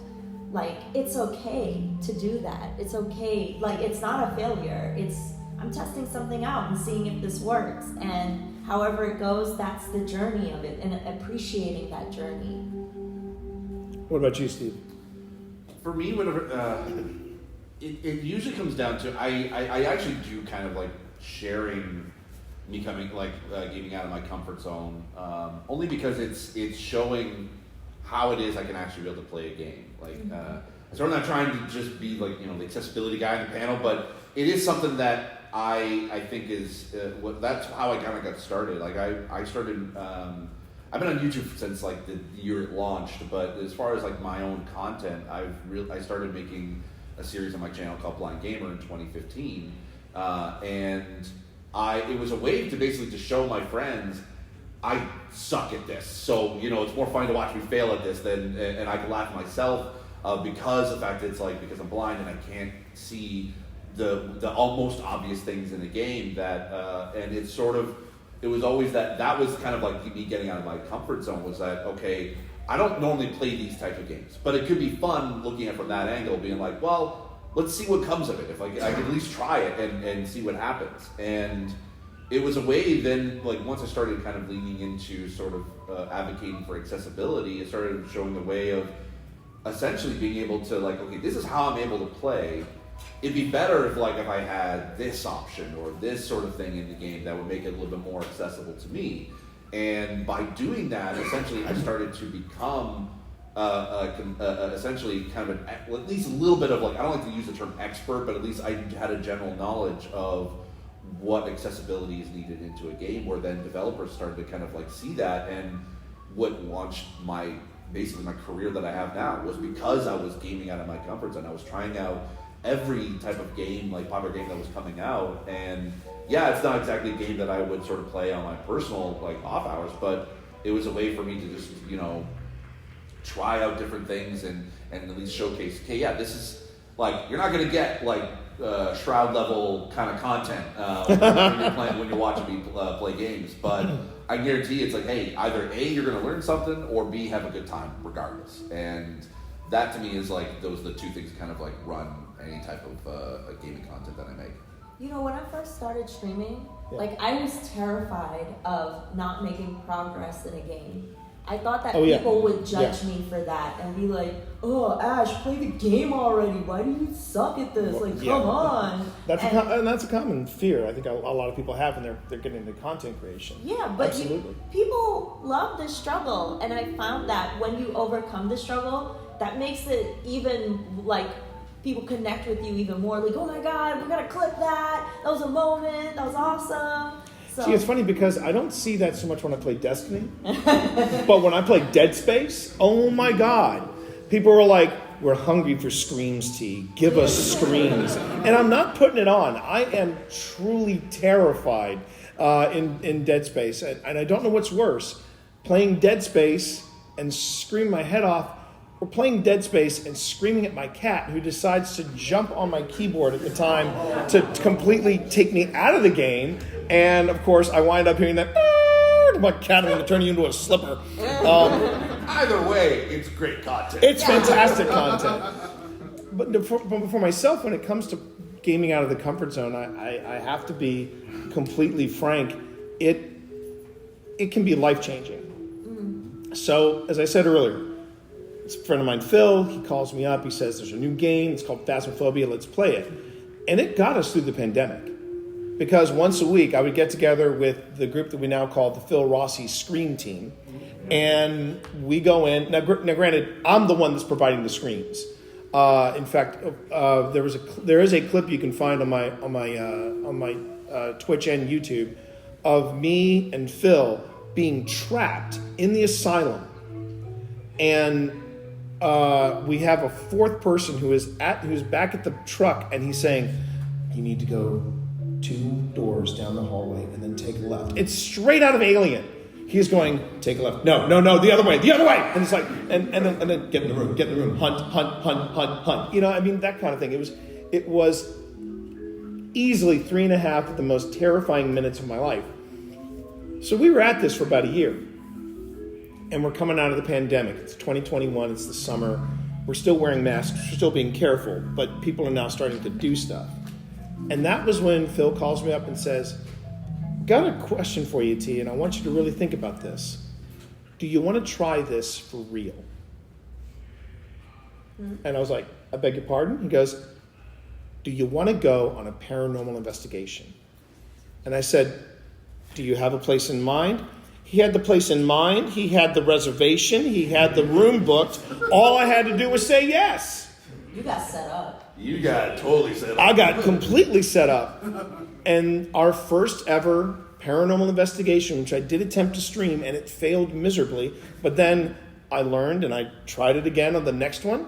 Like, it's okay to do that. It's okay. Like, it's not a failure. I'm testing something out and seeing if this works. And however it goes, that's the journey of it, and appreciating that journey. What about you, Steve? For me, whatever, it usually comes down to, I actually do kind of like sharing me coming, like getting out of my comfort zone, only because it's showing how it is I can actually be able to play a game. Like, so I'm not trying to just be like, the accessibility guy in the panel, but it is something that I think is, that's how I kind of got started. Like I started, I've been on YouTube since like the year it launched, but as far as like my own content, I started making a series on my channel called Blind Gamer in 2015, and it was a way to basically just show my friends I suck at this. So it's more fun to watch me fail at this and I can laugh at myself because of the fact that it's like because I'm blind and I can't see the almost obvious things in the game that and it's sort of. It was always that was kind of like me getting out of my comfort zone was that, okay, I don't normally play these types of games, but it could be fun looking at it from that angle, being like, well, let's see what comes of it. If I could at least try it and see what happens. And it was a way then, like once I started kind of leaning into sort of advocating for accessibility, it started showing the way of essentially being able to like, okay, this is how I'm able to play. It'd be better if I had this option or this sort of thing in the game that would make it a little bit more accessible to me. And by doing that, essentially, I started to become essentially kind of at least a little bit of I don't like to use the term expert, but at least I had a general knowledge of what accessibility is needed into a game. Where then developers started to kind of see that, and what launched basically my career that I have now was because I was gaming out of my comfort zone. I was trying out every type of game, popular game that was coming out, and yeah, it's not exactly a game that I would sort of play on my personal off hours, but it was a way for me to just try out different things and at least showcase. Okay, yeah, this is you're not gonna get Shroud level kind of content when you're watching me play games, but I guarantee it's hey, either A, you're gonna learn something, or B, have a good time regardless. And that to me is those are the two things that kind of run any type of gaming content that I make. When I first started streaming, I was terrified of not making progress in a game. I thought that people would judge me for that and be like, "Oh, Ash, play the game already. Why do you suck at this? Come on." That's a common fear I think a lot of people have when they're getting into content creation. Yeah, but absolutely. People love the struggle, and I found that when you overcome the struggle, that makes it even people connect with you even more. Oh my God, we gotta clip that. That was a moment. That was awesome. So. See, it's funny because I don't see that so much when I play Destiny, but when I play Dead Space, oh my God, people are like, "We're hungry for screams, T. Give us screams." And I'm not putting it on. I am truly terrified in Dead Space, and I don't know what's worse: playing Dead Space and scream my head off, or playing Dead Space and screaming at my cat, who decides to jump on my keyboard at the time to completely take me out of the game. And of course, I wind up hearing that, my cat, I'm going to turn you into a slipper. Either way, it's great content. It's fantastic content. But for myself, when it comes to gaming out of the comfort zone, I have to be completely frank. It can be life-changing. So, as I said earlier, it's a friend of mine, Phil. He calls me up. He says, there's a new game. It's called Phasmophobia. Let's play it. And it got us through the pandemic. Because once a week, I would get together with the group that we now call the Phil Rossi Scream Team. And we go in. Now granted, I'm the one that's providing the screams. In fact, there is a clip you can find on my Twitch and YouTube of me and Phil being trapped in the asylum. And we have a fourth person who's back at the truck, and he's saying, "You need to go 2 doors down the hallway and then take a left." It's straight out of Alien. He's going, "Take a left. No, the other way. And it's and then get in the room, hunt. That kind of thing. It was easily 3.5 of the most terrifying minutes of my life. So we were at this for about a year. And we're coming out of the pandemic. It's 2021. It's the summer. We're still wearing masks. We're still being careful. But people are now starting to do stuff. And that was when Phil calls me up and says, "Got a question for you, T, and I want you to really think about this. Do you want to try this for real?" And I was like, "I beg your pardon?" He goes, "Do you want to go on a paranormal investigation?" And I said, "Do you have a place in mind?" He had the place in mind. He had the reservation. He had the room booked. All I had to do was say yes. You got set up. You got totally set up. I got completely set up. And our first ever paranormal investigation, which I did attempt to stream, and it failed miserably. But then I learned, and I tried it again on the next one.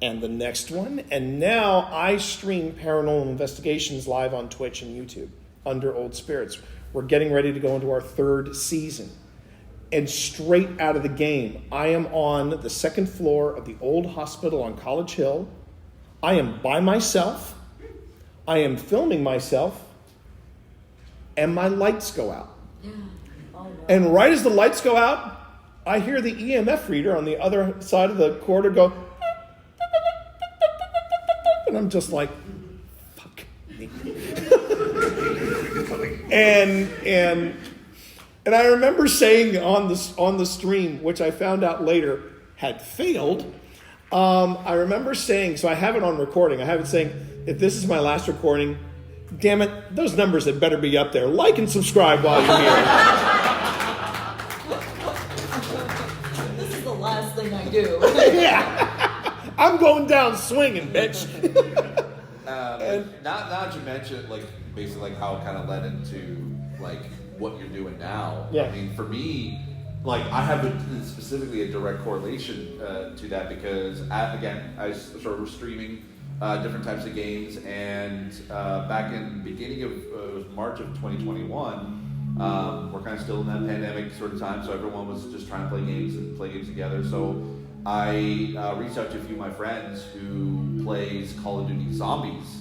and the next one. And now I stream Paranormal Investigations live on Twitch and YouTube under Old Spirits. We're getting ready to go into our 3rd season. And straight out of the game, I am on the 2nd floor of the old hospital on College Hill. I am by myself. I am filming myself. And my lights go out. Oh, no. And right as the lights go out, I hear the EMF reader on the other side of the corridor go, and I'm just like, fuck me. and I remember saying on the stream, which I found out later had failed. I remember saying, so I have it on recording. I have it saying, if this is my last recording, damn it, those numbers had better be up there. Like and subscribe while you're here. This is the last thing I do. Yeah. I'm going down swinging, bitch. Not to mention, like, basically, like, how it kind of led into, like, what you're doing now. Yeah. I mean, for me, like, I have specifically a direct correlation to that because, I sort of streaming different types of games, and back in the beginning of it was March of 2021, we're kind of still in that pandemic sort of time, so everyone was just trying to play games together. So I reached out to a few of my friends who plays Call of Duty Zombies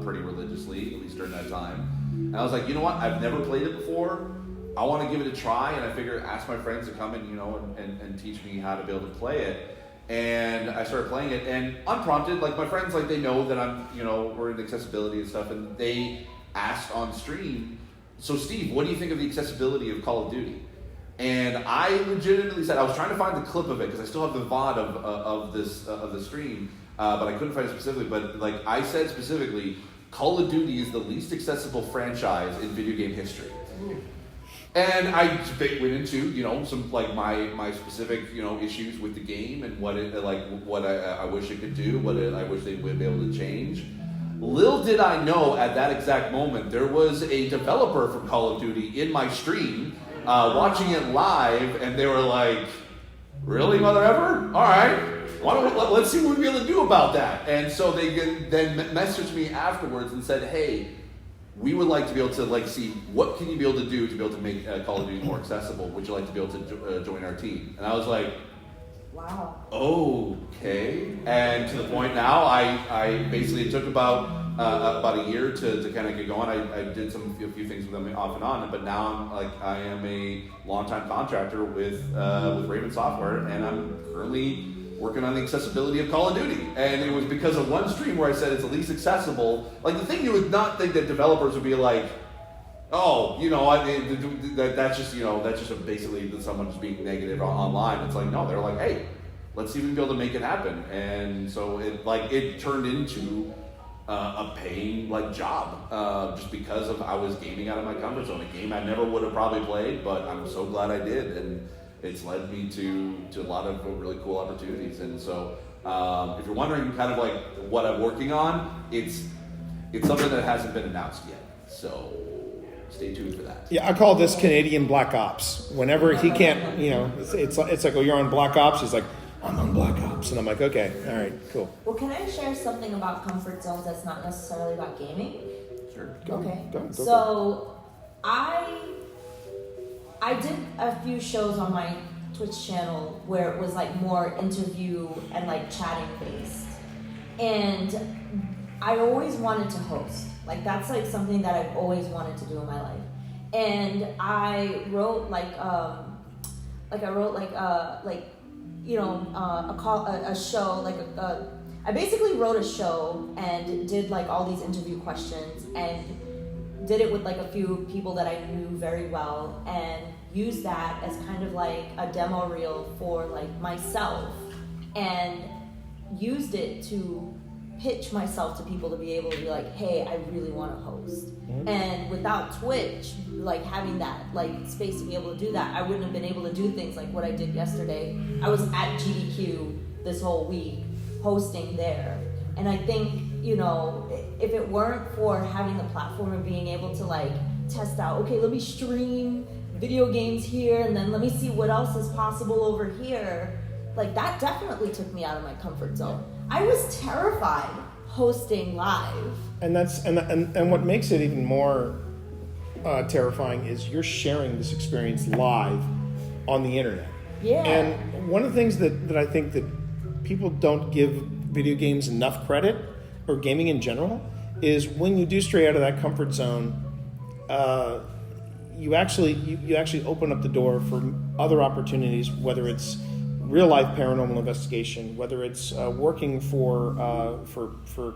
pretty religiously, at least during that time. And I was like, you know what? I've never played it before. I want to give it a try, and I figured ask my friends to come and and teach me how to be able to play it. And I started playing it, and unprompted, like my friends, like they know that I'm, we're in accessibility and stuff, and they asked on stream, so Steve, what do you think of the accessibility of Call of Duty? And I legitimately said, I was trying to find the clip of it because I still have the VOD of the stream, but I couldn't find it specifically. But like I said specifically, Call of Duty is the least accessible franchise in video game history. And I went into, some like my specific, issues with the game and what I wish it could do, I wish they would be able to change. Little did I know at that exact moment, there was a developer from Call of Duty in my stream, watching it live, and they were like, really, mother ever? All right, let's see what we'll be able to do about that. And so they then messaged me afterwards and said, hey, we would like to be able to see what can you be able to do to be able to make Call of Duty more accessible. Would you like to be able to join our team? And I was like, Wow. Okay. And to the point now, I basically, it took about a year to kind of get going. I did a few things with them off and on, but now I am a longtime contractor with Raven Software, and I'm currently working on the accessibility of Call of Duty. And it was because of one stream where I said it's the least accessible. Like, the thing you would not think that developers would be like, oh, that's just basically someone just being negative online. It's like, no, they're like, hey, let's see if we can be able to make it happen. And so it turned into a paying job, just because of I was gaming out of my comfort zone. A game I never would have probably played, but I'm so glad I did. And it's led me to a lot of really cool opportunities. And so if you're wondering kind of what I'm working on, it's something that hasn't been announced yet. So stay tuned for that. Yeah, I call this Canadian Black Ops. Whenever he can't, it's like, oh, you're on Black Ops. He's like, I'm on Black Ops. And I'm like, okay, all right, cool. Well, can I share something about comfort zones that's not necessarily about gaming? Sure. Okay. Go So I did a few shows on my Twitch channel where it was more interview and chatting based. And I always wanted to host. That's something that I've always wanted to do in my life. And I wrote a show, I basically wrote a show and did all these interview questions and did it with a few people that I knew very well and used that as kind of a demo reel for myself, and used it to pitch myself to people to be able to be hey, I really want to host. Mm-hmm. And without Twitch, having that space to be able to do that, I wouldn't have been able to do things like what I did yesterday. I was at GDQ this whole week hosting there. And I think, if it weren't for having the platform and being able to test out, okay, let me stream video games here and then let me see what else is possible over here, that definitely took me out of my comfort zone. I was terrified hosting live. And that's and what makes it even more terrifying is you're sharing this experience live on the internet. Yeah. And one of the things that I think that people don't give video games enough credit, or gaming in general, is when you do stray out of that comfort zone, you actually open up the door for other opportunities, whether it's real life paranormal investigation, whether it's working for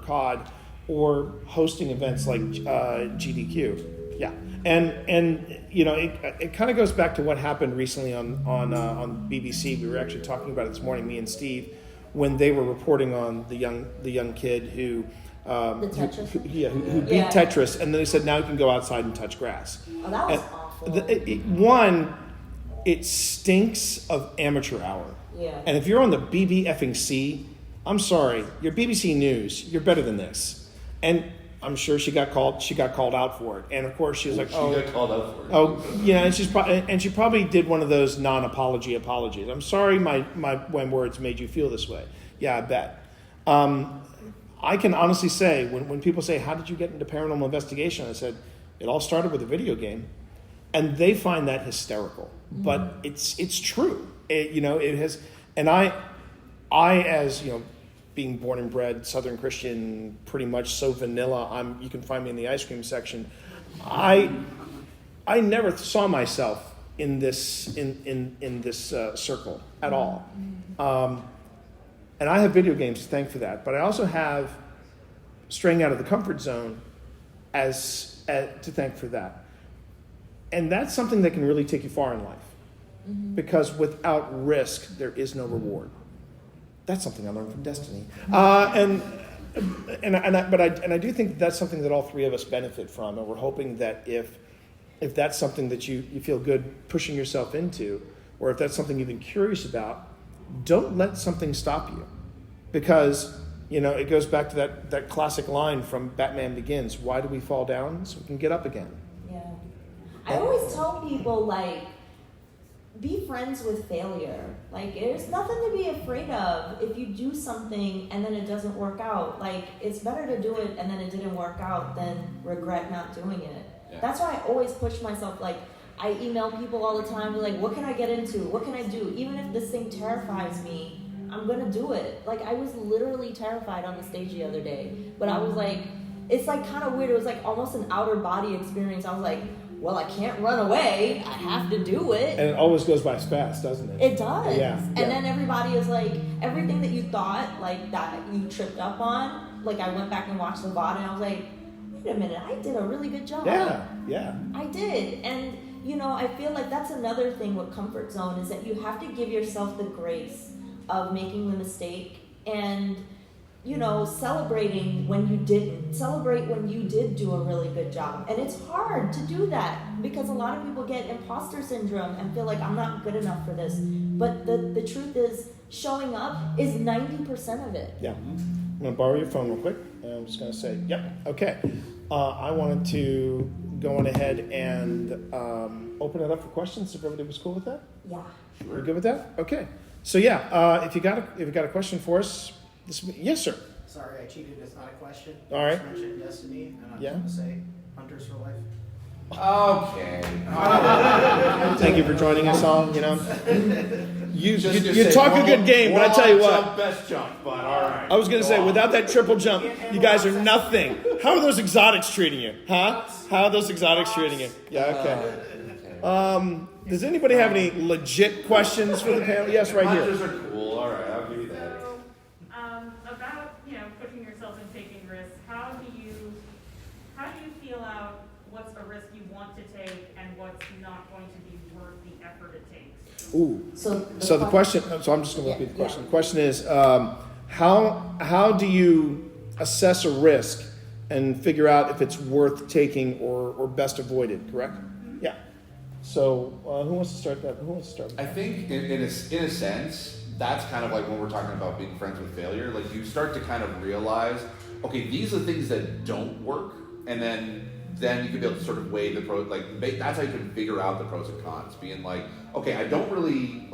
COD, or hosting events like GDQ. Yeah, and you know, it kind of goes back to what happened recently on BBC. We were actually talking about it this morning, me and Steve, when they were reporting on the young kid who Tetris? who beat Tetris, and then they said now you can go outside and touch grass. Oh, that was awful. One, it stinks of amateur hour. Yeah. And if you're on the BBFC, I'm sorry, you're BBC News. You're better than this. And I'm sure she got called out for it. And of course she was like, She got called out for it. oh, yeah, and she probably did one of those non-apology apologies. I'm sorry my words made you feel this way. Yeah, I bet. I can honestly say, when people say, how did you get into paranormal investigation? I said, it all started with a video game. And they find that hysterical. Mm-hmm. But it's true. It has, and I as, being born and bred Southern Christian, pretty much so vanilla, you can find me in the ice cream section. I never saw myself in this circle at all. And I have video games to thank for that, but I also have straying out of the comfort zone to thank for that. And that's something that can really take you far in life. Mm-hmm. Because without risk, there is no reward. That's something I learned from Destiny. But I do think that's something that all three of us benefit from, and we're hoping that if that's something that you feel good pushing yourself into, or if that's something you've been curious about, don't let something stop you. Because, it goes back to that classic line from Batman Begins, why do we fall down? So we can get up again. Yeah. I always tell people, be friends with failure. There's nothing to be afraid of if you do something and then it doesn't work out. It's better to do it and then it didn't work out than regret not doing it. Yeah. That's why I always push myself. I email people all the time, what can I get into? What can I do? Even if this thing terrifies me, I'm gonna do it. I was literally terrified on the stage the other day, but I was it's kind of weird. It was almost an outer body experience. I was well, I can't run away. I have to do it. And it always goes by fast, doesn't it? It does. Yeah. And then everybody is everything that you thought, that you tripped up on, I went back and watched the VOD and I was wait a minute, I did a really good job. Yeah. I did. And, I feel that's another thing with comfort zone is that you have to give yourself the grace of making the mistake and, celebrating when you didn't. Celebrate when you did do a really good job. And it's hard to do that because a lot of people get imposter syndrome and feel I'm not good enough for this. But the truth is, showing up is 90% of it. Yeah. I'm going to borrow your phone real quick. And I'm just going to say, yep, okay. I wanted to go on ahead and open it up for questions if everybody was cool with that. Yeah. Sure. We're good with that? Okay. So if you got a question for us, yes, sir. Sorry, I cheated. It's not a question. All right. I just mentioned Destiny, and I'm Yeah. going to say Hunters for Life. Okay. Thank you for joining us all. You Just talk a good game, but I tell you what. Jump, best jump, but all right. I was going to say, without that triple jump, you guys are nothing. How are those exotics treating you? Huh? How are those exotics treating you? Yeah, okay. Does anybody have any legit questions for the panel? Yes, right here. Hunters are cool. All right, I'll give you that. So, about pushing yourself and taking risks, how do you feel out what's a risk you want to take and what's not going to be worth the effort it takes? Ooh. So the question. So I'm just going to repeat the question. The question is, how do you assess a risk and figure out if it's worth taking or best avoided? Correct? Mm-hmm. Yeah. So who wants to start that? I think in a sense, that's kind of when we're talking about being friends with failure. You start to kind of realize, okay, these are the things that don't work, and then you can be able to sort of weigh the pros. That's how you can figure out the pros and cons. Being okay, I don't really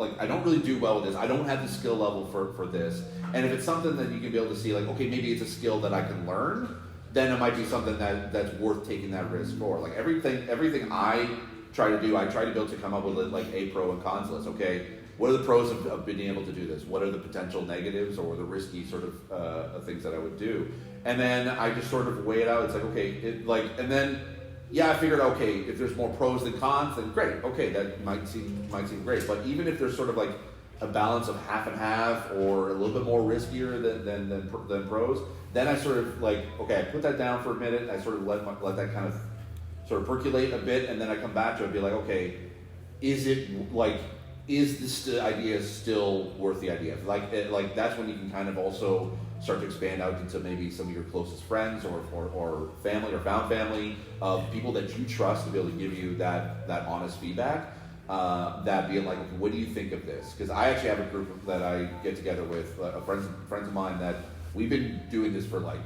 do well with this. I don't have the skill level for this, And if it's something that you can be able to see, like, okay, maybe it's a skill that I can learn, then it might be something that's worth taking that risk for. Like everything I try to do, I try to be able to come up with like a pro and cons list. Okay, what are the pros of being able to do this? What are the potential negatives or the risky sort of things that I would do? And then I just sort of weigh it out. It's like, okay, and then I figured, okay, if there's more pros than cons, then great. Okay, that might seem great. But even if there's sort of like a balance of half and half or a little bit more riskier than pros, then I sort of like, okay, I put that down for a minute. I sort of let that kind of sort of percolate a bit, and then I come back to it and be like, okay, is this idea still worth the idea? Like that's when you can kind of also start to expand out into maybe some of your closest friends or family or found family of people that you trust to be able to give you that honest feedback. That being like, okay, what do you think of this? Because I actually have a group that I get together with, friends of mine that we've been doing this for like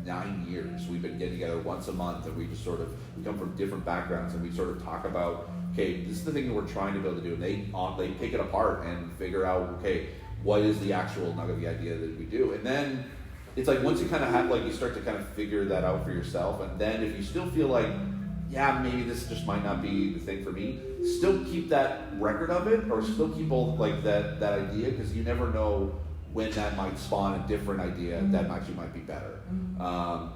9 years. We've been getting together once a month, and we just sort of, we come from different backgrounds, and we sort of talk about, okay, this is the thing that we're trying to be able to do, and they pick it apart and figure out, okay, what is the actual nugget of the idea that we do, and then it's like once you kind of have, like, you start to kind of figure that out for yourself, and then if you still feel like, yeah, maybe this just might not be the thing for me, still keep that record of it, or still keep all like that idea, because you never know when that might spawn a different idea that actually might be better.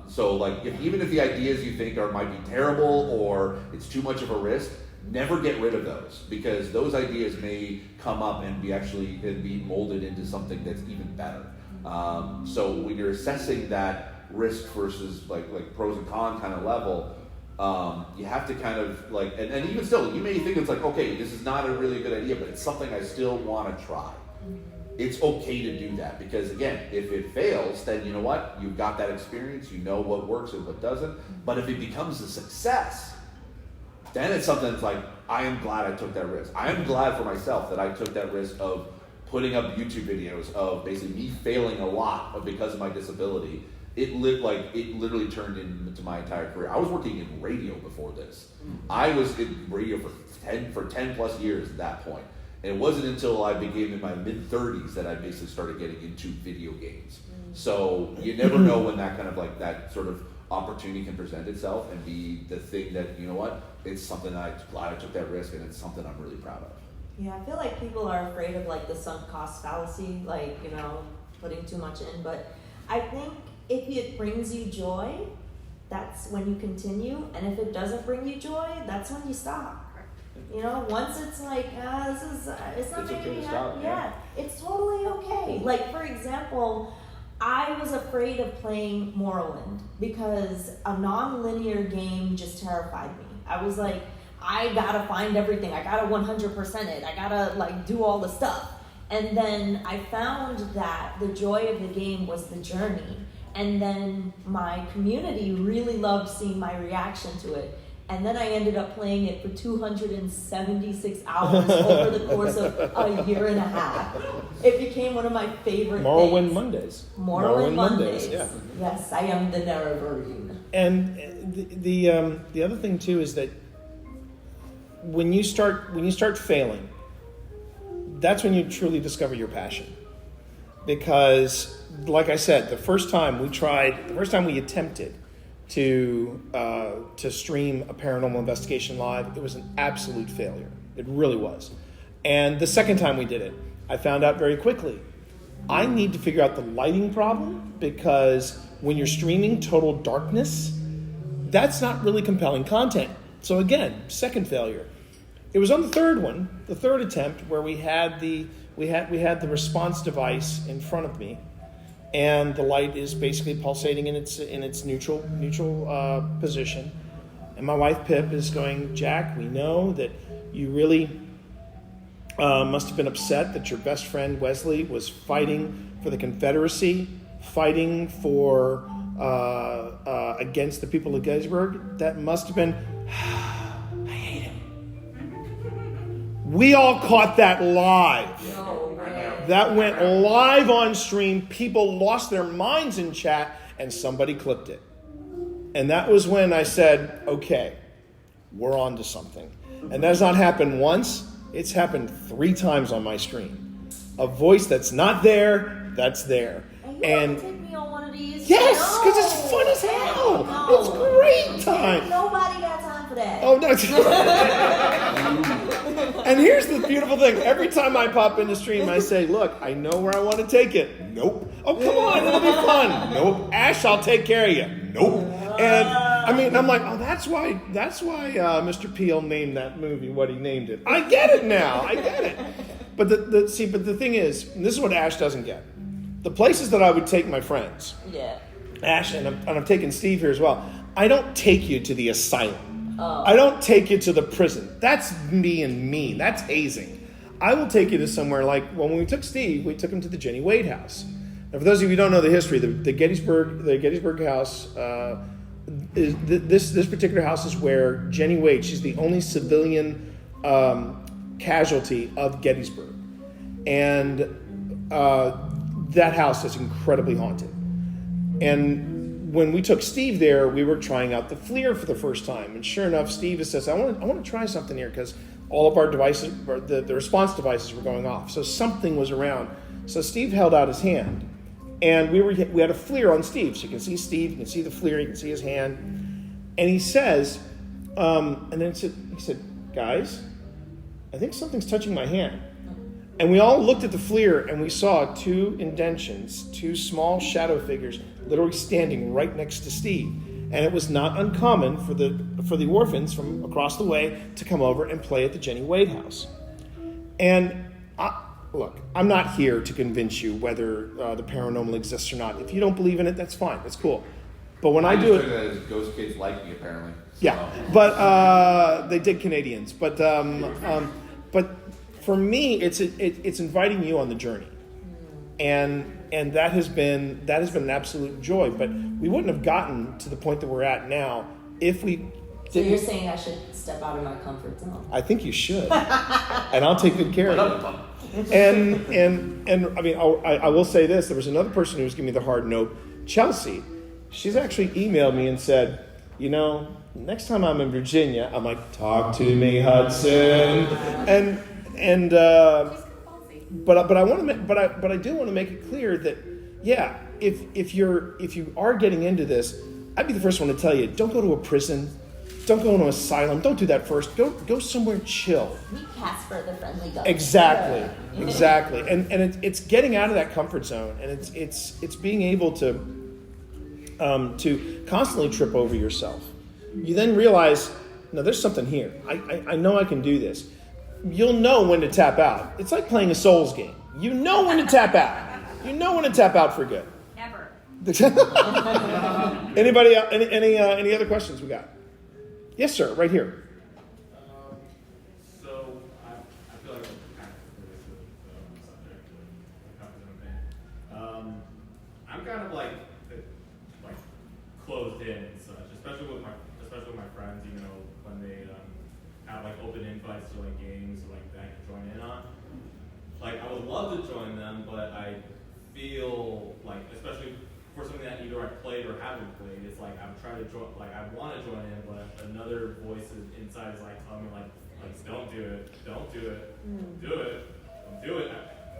So like, even if the ideas you think might be terrible or it's too much of a risk, never get rid of those, because those ideas may come up and be molded into something that's even better. So when you're assessing that risk versus like pros and cons kind of level, you have to kind of like, and even still, you may think it's like, okay, this is not a really good idea, but it's something I still want to try. It's okay to do that, because again, if it fails, then you know what? You've got that experience, you know what works and what doesn't. But if it becomes a success, then it's something that's like, I am glad I took that risk. I am glad for myself that I took that risk of putting up YouTube videos of basically me failing a lot because of my disability. It literally turned into my entire career. I was working in radio before this. I was in radio for 10 plus years at that point. And it wasn't until I became in my mid-30s that I basically started getting into video games. So you never know when that kind of like that sort of opportunity can present itself and be the thing that, you know what, it's something that I'm glad I took that risk, and it's something I'm really proud of. Yeah, I feel like people are afraid of like the sunk cost fallacy, like, you know, putting too much in. But I think if it brings you joy, that's when you continue. And if it doesn't bring you joy, that's when you stop. You know, once it's like, it's not making me happy. Yeah, it's totally okay. Like, for example, I was afraid of playing Morrowind because a non-linear game just terrified me. I was like, I gotta find everything. I gotta 100% it. I gotta like do all the stuff. And then I found that the joy of the game was the journey. And then my community really loved seeing my reaction to it. And then I ended up playing it for 276 hours over the course of a year and a half. It became one of my favorite Morrowind things. Mondays. Morrowind Mondays. Yeah. Yes, I am the Nerevarine. And the other thing too is that when you start failing, that's when you truly discover your passion. Because, like I said, the first time we attempted to stream a paranormal investigation live, it was an absolute failure. It really was. And the second time we did it, I found out very quickly, I need to figure out the lighting problem, because when you're streaming total darkness, that's not really compelling content. So again, second failure. It was on the third attempt, where we had the response device in front of me, and the light is basically pulsating in its neutral position. And my wife Pip is going, Jack, we know that you really must have been upset that your best friend Wesley was fighting for the Confederacy, fighting for against the people of Gettysburg. That must have been. I hate him. We all caught that live. That went live on stream. People lost their minds in chat, and somebody clipped it. And that was when I said, okay, we're on to something. And that has not happened once. It's happened 3 times on my stream. A voice that's not there That's there. And you And want to take me on one of these? yes, because it's fun as hell. No. It's great time. Nobody got time for that. Oh, no. And here's the beautiful thing. Every time I pop into stream, I say, look, I know where I want to take it. Nope. Oh, come on. It'll be fun. Nope. Ash, I'll take care of you. Nope. And I mean, I'm like, oh, that's why Mr. Peel named that movie what he named it. I get it now. I get it. But but the thing is, and this is what Ash doesn't get. The places that I would take my friends, Yeah. Ash, and I'm taking Steve here as well. I don't take you to the asylum. Oh. I don't take you to the prison. That's being mean. That's hazing. I will take you to somewhere like, well, when we took Steve, we took him to the Jenny Wade house. Now, for those of you who don't know the history, the Gettysburg house, this particular house is where Jenny Wade, she's the only civilian casualty of Gettysburg. And that house is incredibly haunted. And when we took Steve there, we were trying out the FLIR for the first time. And sure enough, Steve says, I want to try something here because all of our devices, the response devices were going off. So something was around. So Steve held out his hand. And we had a FLIR on Steve. So you can see Steve, you can see the FLIR, you can see his hand. And he says, and then he said, guys, I think something's touching my hand. And we all looked at the FLIR and we saw two indentions, two small shadow figures literally standing right next to Steve. And it was not uncommon for the orphans from across the way to come over and play at the Jenny Wade house. And look, I'm not here to convince you whether the paranormal exists or not. If you don't believe in it, that's fine. That's cool. But when I do it, as ghost kids like me apparently. yeah, but they dig Canadians. But for me, it's inviting you on the journey, and that has been an absolute joy. But we wouldn't have gotten to the point that we're at now if we. So you're saying I should step out of my comfort zone? I think you should, and I'll take good care of you. And I mean, I will say this: there was another person who was giving me the hard note, Chelsea. She's actually emailed me and said, next time I'm in Virginia, I'm like, talk to me, Hudson, but I want to, but I do want to make it clear that, yeah, if you are getting into this, I'd be the first one to tell you, don't go to a prison, don't go to an asylum, don't do that first. Go somewhere chill. Meet Casper the friendly ghost. Exactly, and it's getting out of that comfort zone, and it's being able to constantly trip over yourself. You then realize, no, there's something here. I know I can do this. You'll know when to tap out. It's like playing a Souls game. You know when to tap out. You know when to tap out for good. Ever. Anybody? Any other questions we got? Yes, sir. Right here. So I feel like I'm kind of pervasive subject with confident opinion. I'm kind of like closed in and such, especially with my friends. When they have like open invites to like games or like that I can join in on. Like I would love to join them, but I feel like, especially for something that either I played or haven't played, it's like I'm trying to join, like I want to join in, but another voice inside is like telling me like don't do it, don't do it, do it, don't do it,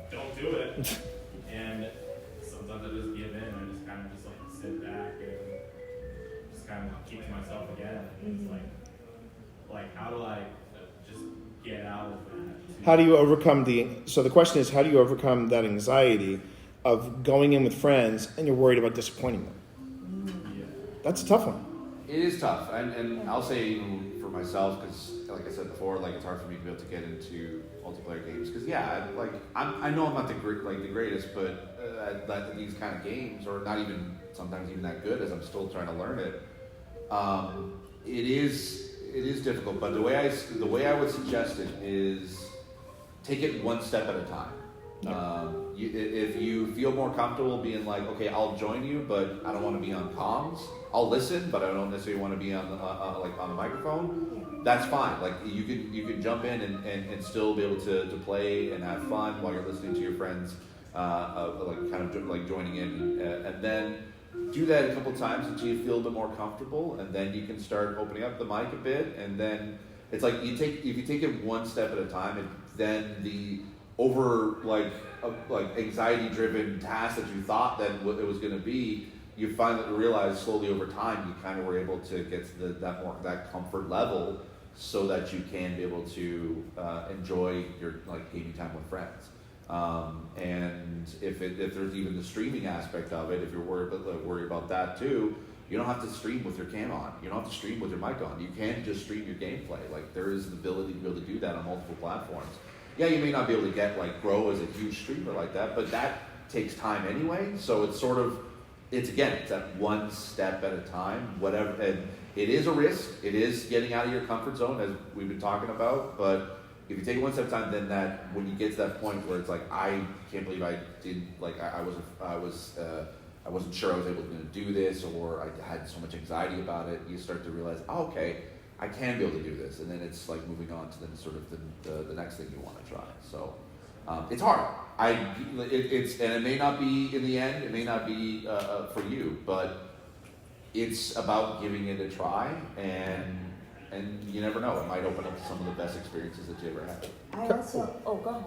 don't do it. And sometimes I just give in. I just kind of just like sit back and just kind of keep to myself again. And it's like how do I just get out of that? How do you overcome so the question is, how do you overcome that anxiety of going in with friends and you're worried about disappointing them? Yeah. That's a tough one. It is tough, and I'll say even for myself, because like I said before, like it's hard for me to be able to get into multiplayer games. Because I know I'm not the greatest, but at these kind of games, or not even sometimes even that good, as I'm still trying to learn it. It is difficult, but the way I would suggest it is take it one step at a time. If you feel more comfortable being like, okay, I'll join you, but I don't want to be on comms. I'll listen, but I don't necessarily want to be on the microphone. That's fine. Like you can jump in and still be able to play and have fun while you're listening to your friends, joining in, and then do that a couple times until you feel a bit more comfortable, and then you can start opening up the mic a bit, and then it's like if you take it one step at a time, then the over like anxiety-driven task that you thought that what it was going to be, you finally realize slowly over time you kind of were able to get to that comfort level so that you can be able to enjoy your like gaming time with friends. And if there's even the streaming aspect of it, if you're worried about that too, you don't have to stream with your cam on. You don't have to stream with your mic on. You can just stream your gameplay. Like there is the ability to be able to do that on multiple platforms. Yeah, you may not be able to grow as a huge streamer like that, but that takes time anyway. So it's sort of, it's that one step at a time, whatever. And it is a risk. It is getting out of your comfort zone, as we've been talking about. But if you take it one step at a time, then that when you get to that point where it's like, I can't believe I didn't, like I wasn't sure I was able to do this, or I had so much anxiety about it. You start to realize, oh, okay, I can be able to do this, and then it's like moving on to then sort of the next thing you want to try. So it's hard. And it may not be in the end. It may not be for you, but it's about giving it a try, and you never know. It might open up some of the best experiences that you ever had. I also, go ahead.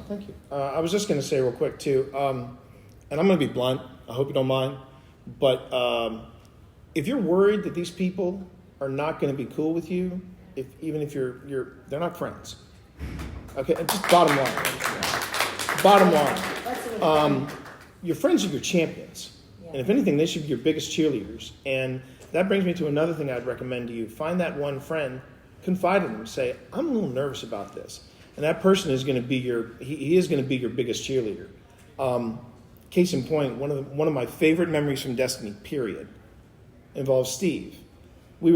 Thank you. I was just going to say real quick too, and I'm going to be blunt. I hope you don't mind, but if you're worried that these people are not going to be cool with you, even if they're not friends. Okay, and just bottom line. Your friends are your champions, and if anything, they should be your biggest cheerleaders. And that brings me to another thing I'd recommend to you: find that one friend, confide in them, say, "I'm a little nervous about this," and that person is going to be he is going to be your biggest cheerleader. Case in point, one of my favorite memories from Destiny, period, involves Steve. We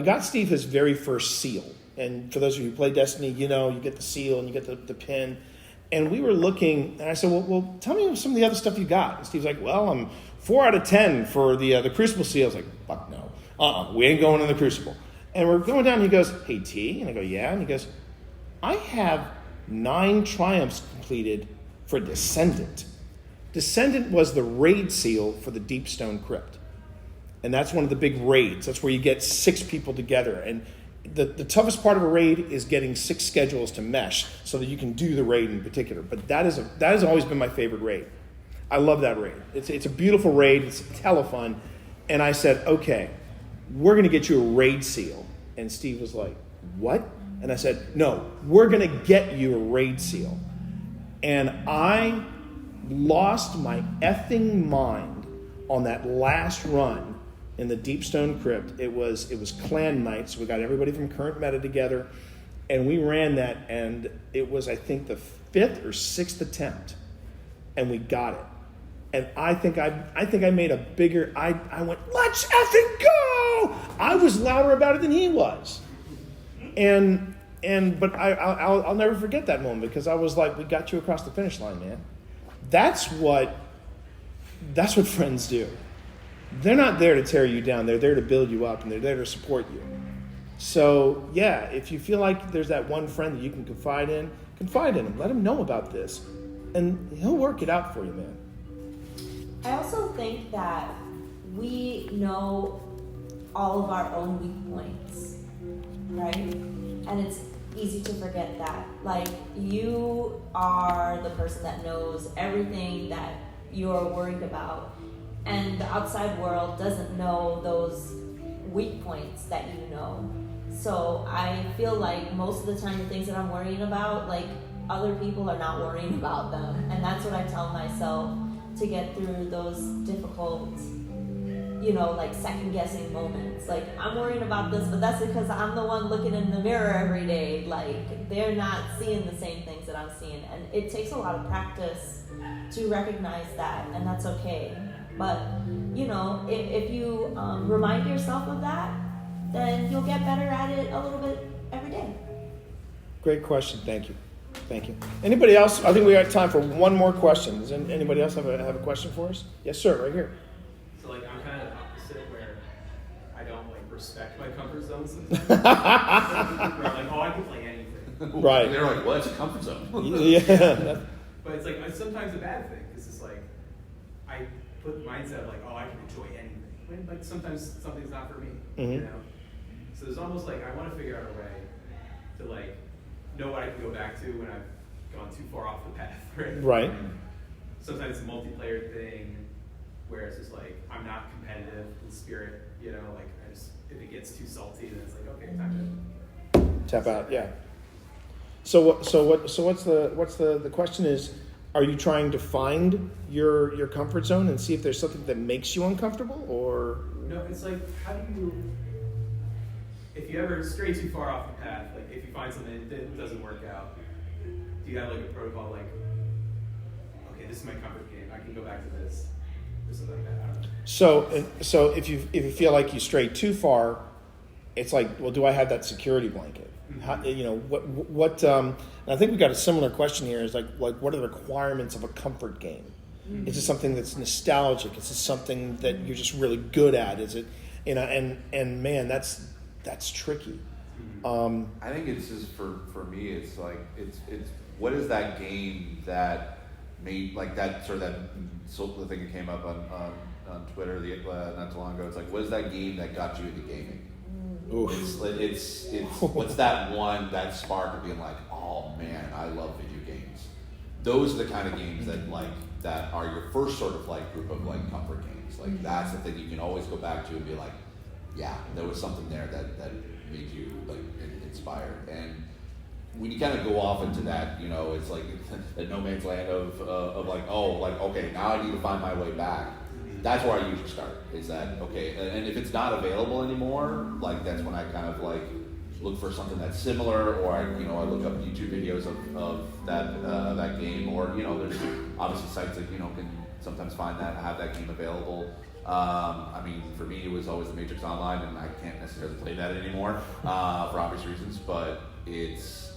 got Steve his very first seal, and for those of you who play Destiny, you get the seal and you get the pin. And we were looking, and I said, well, tell me some of the other stuff you got. And Steve's like, well, I'm 4 out of 10 for the Crucible seal. I was like, fuck no, we ain't going in the Crucible. And we're going down, and he goes, hey T, and I go, yeah, and he goes, I have 9 triumphs completed for Descendant. Descendant was the raid seal for the Deepstone Crypt. And that's one of the big raids. That's where you get 6 people together. And the toughest part of a raid is getting 6 schedules to mesh so that you can do the raid in particular. But that has always been my favorite raid. I love that raid. It's a beautiful raid. It's hella fun. And I said, okay, we're going to get you a raid seal. And Steve was like, what? And I said, no, we're going to get you a raid seal. And I lost my effing mind on that last run in the Deepstone Crypt. It was clan night, so we got everybody from current meta together, and we ran that, and it was, I think, the 5th or 6th attempt, and we got it. And I think I made a bigger. I went, let's effing go! I was louder about it than he was, but I'll never forget that moment, because I was like, we got you across the finish line, man. That's what friends do. They're not there to tear you down. They're there to build you up, and they're there to support you. So, yeah, if you feel like there's that one friend that you can confide in him. Let him know about this, and he'll work it out for you, man. I also think that we know all of our own weak points, right? And it's easy to forget that. Like, you are the person that knows everything that you're worried about, and the outside world doesn't know those weak points that you know. So I feel like most of the time the things that I'm worrying about, like, other people are not worrying about them. And that's what I tell myself to get through those difficult, like second-guessing moments. Like, I'm worrying about this, but that's because I'm the one looking in the mirror every day. Like, they're not seeing the same things that I'm seeing. And it takes a lot of practice to recognize that, and that's okay. But, if you remind yourself of that, then you'll get better at it a little bit every day. Great question. Thank you. Anybody else? I think we have time for one more question. Does anybody else have a question for us? Yes, sir, right here. So, I'm kind of the opposite, where I don't, respect my comfort zone sometimes. Where I'm like, I can play anything. Right. And they're like, well, it's a comfort zone. Yeah. But it's it's sometimes a bad thing. It's just I put the mindset of I can enjoy anything. When sometimes something's not for me, Mm-hmm. So there's almost I want to figure out a way to know what I can go back to when I've gone too far off the path, right? Right. Sometimes it's a multiplayer thing, where it's just like, I'm not competitive in spirit, you know, like, if it gets too salty, then it's like, okay, time to Tap out. Yeah. So what's the question is, are you trying to find your comfort zone and see if there's something that makes you uncomfortable, or? No, it's like, how do you, if you ever stray too far off the path, like if you find something that doesn't work out, do you have like a protocol like, okay, this is my comfort game, I can go back to this, or something like that? I don't know. So if you feel like you strayed too far, it's like, well, do I have that security blanket? How, you know, what and I think we got a similar question here, is like what are the requirements of a comfort game? Mm-hmm. Is it something that's nostalgic? Is it something that you're just really good at? Is it, you know, and man, that's tricky. I think it's just for me, it's like it's what is that game that made like that sort of that the thing that came up on Twitter not too long ago. It's like, what is that game that got you into gaming? It's what's that one, that spark of being like, oh man, I love video games. Those are the kind of games that are your first sort of like group of like comfort games. Like that's the thing you can always go back to and be like, yeah, there was something there that made you like inspired. And when you kind of go off into that, you know, it's like the no man's land of like, oh, like, okay, now I need to find my way back. That's where I usually start, is that, okay, and if it's not available anymore, like that's when I kind of like look for something that's similar, or I look up YouTube videos of that game, or, you know, there's obviously sites that, you know, can sometimes have that game available. I mean, for me, it was always the Matrix Online, and I can't necessarily play that anymore, for obvious reasons, but it's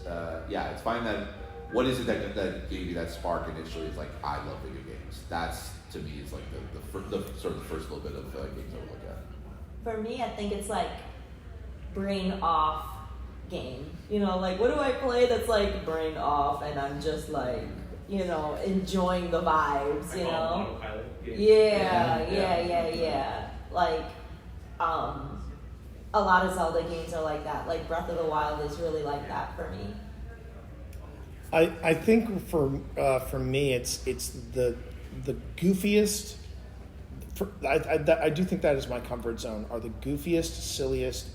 finding that, what is it that gave you that spark initially? It's like, I love video games. That's, to me, is like the sort of the first little bit of games I would look at. For me, I think it's like brain off game. You know, like, what do I play that's like brain off, and I'm just like, you know, enjoying the vibes, you know? Yeah. Like, a lot of Zelda games are like that. Like Breath of the Wild is really like that for me. I think for me, it's the goofiest. I do think that is my comfort zone. Are the goofiest, silliest,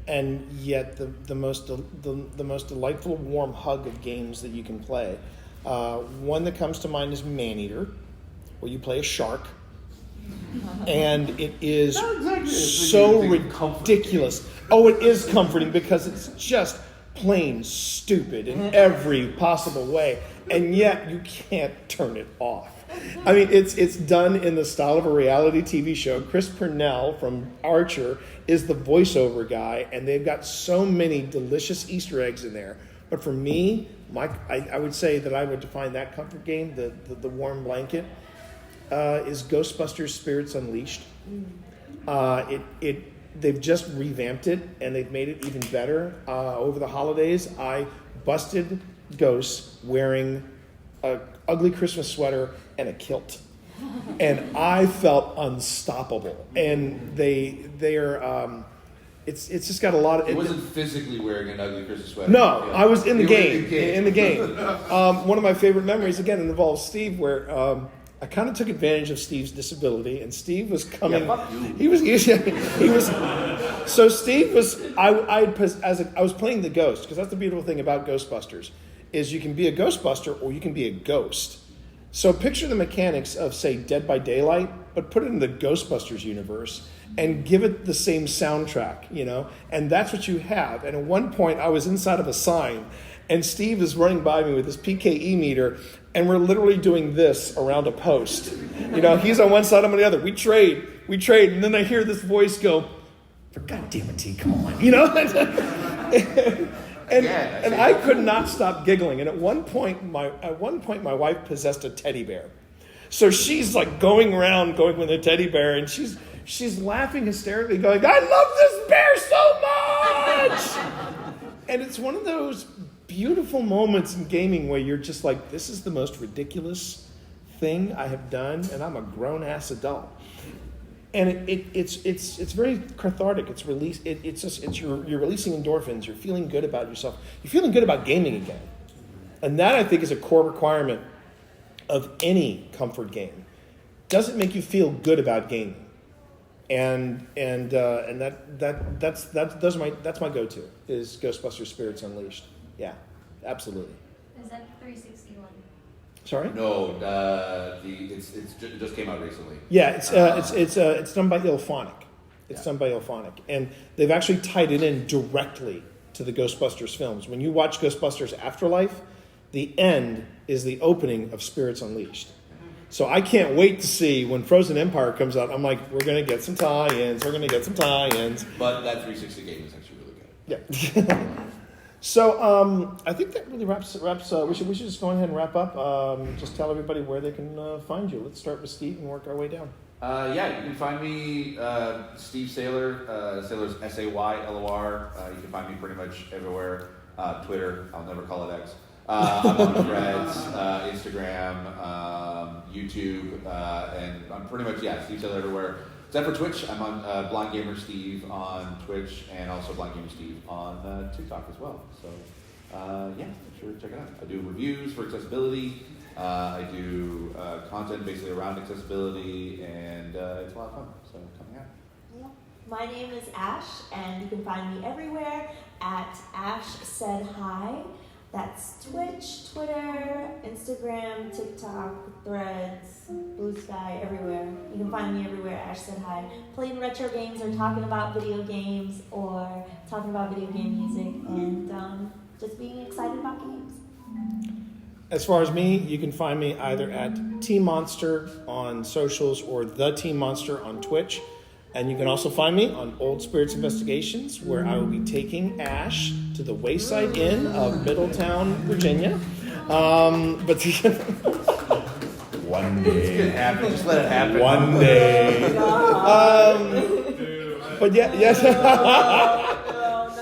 and yet the most delightful, warm hug of games that you can play. One that comes to mind is Maneater, where you play a shark, and it is so ridiculous. Oh, it is comforting because it's just plain stupid in every possible way, and yet you can't turn it off. I mean, it's done in the style of a reality TV show. Chris Purnell from Archer is the voiceover guy, and they've got so many delicious Easter eggs in there. But for me, I would say that I would define that comfort game, the warm blanket, is Ghostbusters Spirits Unleashed. They've just revamped it, and they've made it even better. Over the holidays, I busted ghosts wearing an ugly Christmas sweater and a kilt, and I felt unstoppable. And they're it's just got a lot of. He wasn't physically wearing an ugly Christmas sweater. No, yeah. I was in the game. In the game. One of my favorite memories, again, involves Steve, where I kind of took advantage of Steve's disability, and Steve was coming. Yeah, fuck you. He was. So Steve was. I was playing the ghost, because that's the beautiful thing about Ghostbusters, is you can be a Ghostbuster or you can be a ghost. So picture the mechanics of, say, Dead by Daylight, but put it in the Ghostbusters universe and give it the same soundtrack, you know? And that's what you have. And at one point, I was inside of a sign, and Steve is running by me with his PKE meter, and we're literally doing this around a post. You know, he's on one side, I'm on the other. We trade, and then I hear this voice go, "For God damn it, T, come on," you know? And I could not stop giggling. And at one point, my wife possessed a teddy bear. So she's like going with a teddy bear, and she's laughing hysterically, going, "I love this bear so much!" And it's one of those beautiful moments in gaming where you're just like, this is the most ridiculous thing I have done, and I'm a grown-ass adult. And it's very cathartic. It's release. You're releasing endorphins. You're feeling good about yourself. You're feeling good about gaming again. And that, I think, is a core requirement of any comfort game. Does it make you feel good about gaming? And that's my go-to is Ghostbusters Spirits Unleashed. Yeah, absolutely. Is that 361? Sorry? No, it just came out recently. Yeah, it's done by Ilphonic. It's done by Ilphonic, and they've actually tied it in directly to the Ghostbusters films. When you watch Ghostbusters Afterlife, the end is the opening of Spirits Unleashed. So I can't wait to see when Frozen Empire comes out. I'm like, we're going to get some tie-ins. We're going to get some tie-ins. But that 360 game is actually really good. Yeah. So I think that really wraps. We should just go ahead and wrap up. Just tell everybody where they can find you. Let's start with Steve and work our way down. You can find me, Steve Saylor. Saylor's Saylor. You can find me pretty much everywhere. Twitter, I'll never call it X. I'm on Threads, Instagram, YouTube, and I'm pretty much, Steve Saylor everywhere. Except for Twitch, I'm on Blind Gamer Steve on Twitch and also Blind Gamer Steve on TikTok as well. So, make sure to check it out. I do reviews for accessibility. I do content basically around accessibility, and it's a lot of fun. So, coming out. Yeah. My name is Ash, and you can find me everywhere at Ash Said Hi. That's Twitch, Twitter, Instagram, TikTok, Threads, Blue Sky, everywhere. You can find me everywhere, Ash Said Hi. Playing retro games or talking about video games or talking about video game music and just being excited about games. As far as me, you can find me either at Team Monster on socials or The Team Monster on Twitch. And you can also find me on Old Spirits Investigations, where I will be taking Ash to the Wayside Inn of Middletown, Virginia. One day. It's gonna happen. Just let it happen. One day. But yes.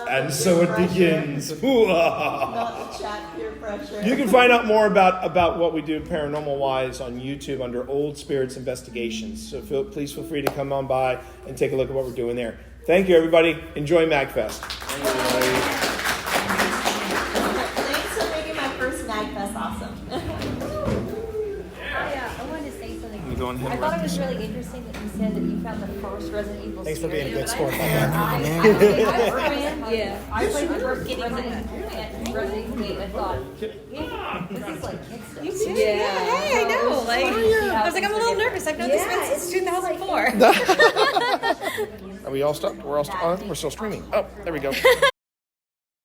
And so it begins. Not the chat peer pressure. You can find out more about what we do paranormal-wise on YouTube under Old Spirits Investigations. So please feel free to come on by and take a look at what we're doing there. Thank you, everybody. Enjoy MAGFest. Thanks for making my first MAGFest awesome. I wanted to say something. You go ahead. I thought it was really interesting that you said that you found the first Resident Evil Thanks for being a good sport. I played the first Resident Evil 8 and thought, this is like good stuff. You too? Yeah, hey, I know. Like, I was like, I'm a little nervous. I've known this man since 2004. Are we all stopped? We're all. I think we're still streaming. Oh, there we go.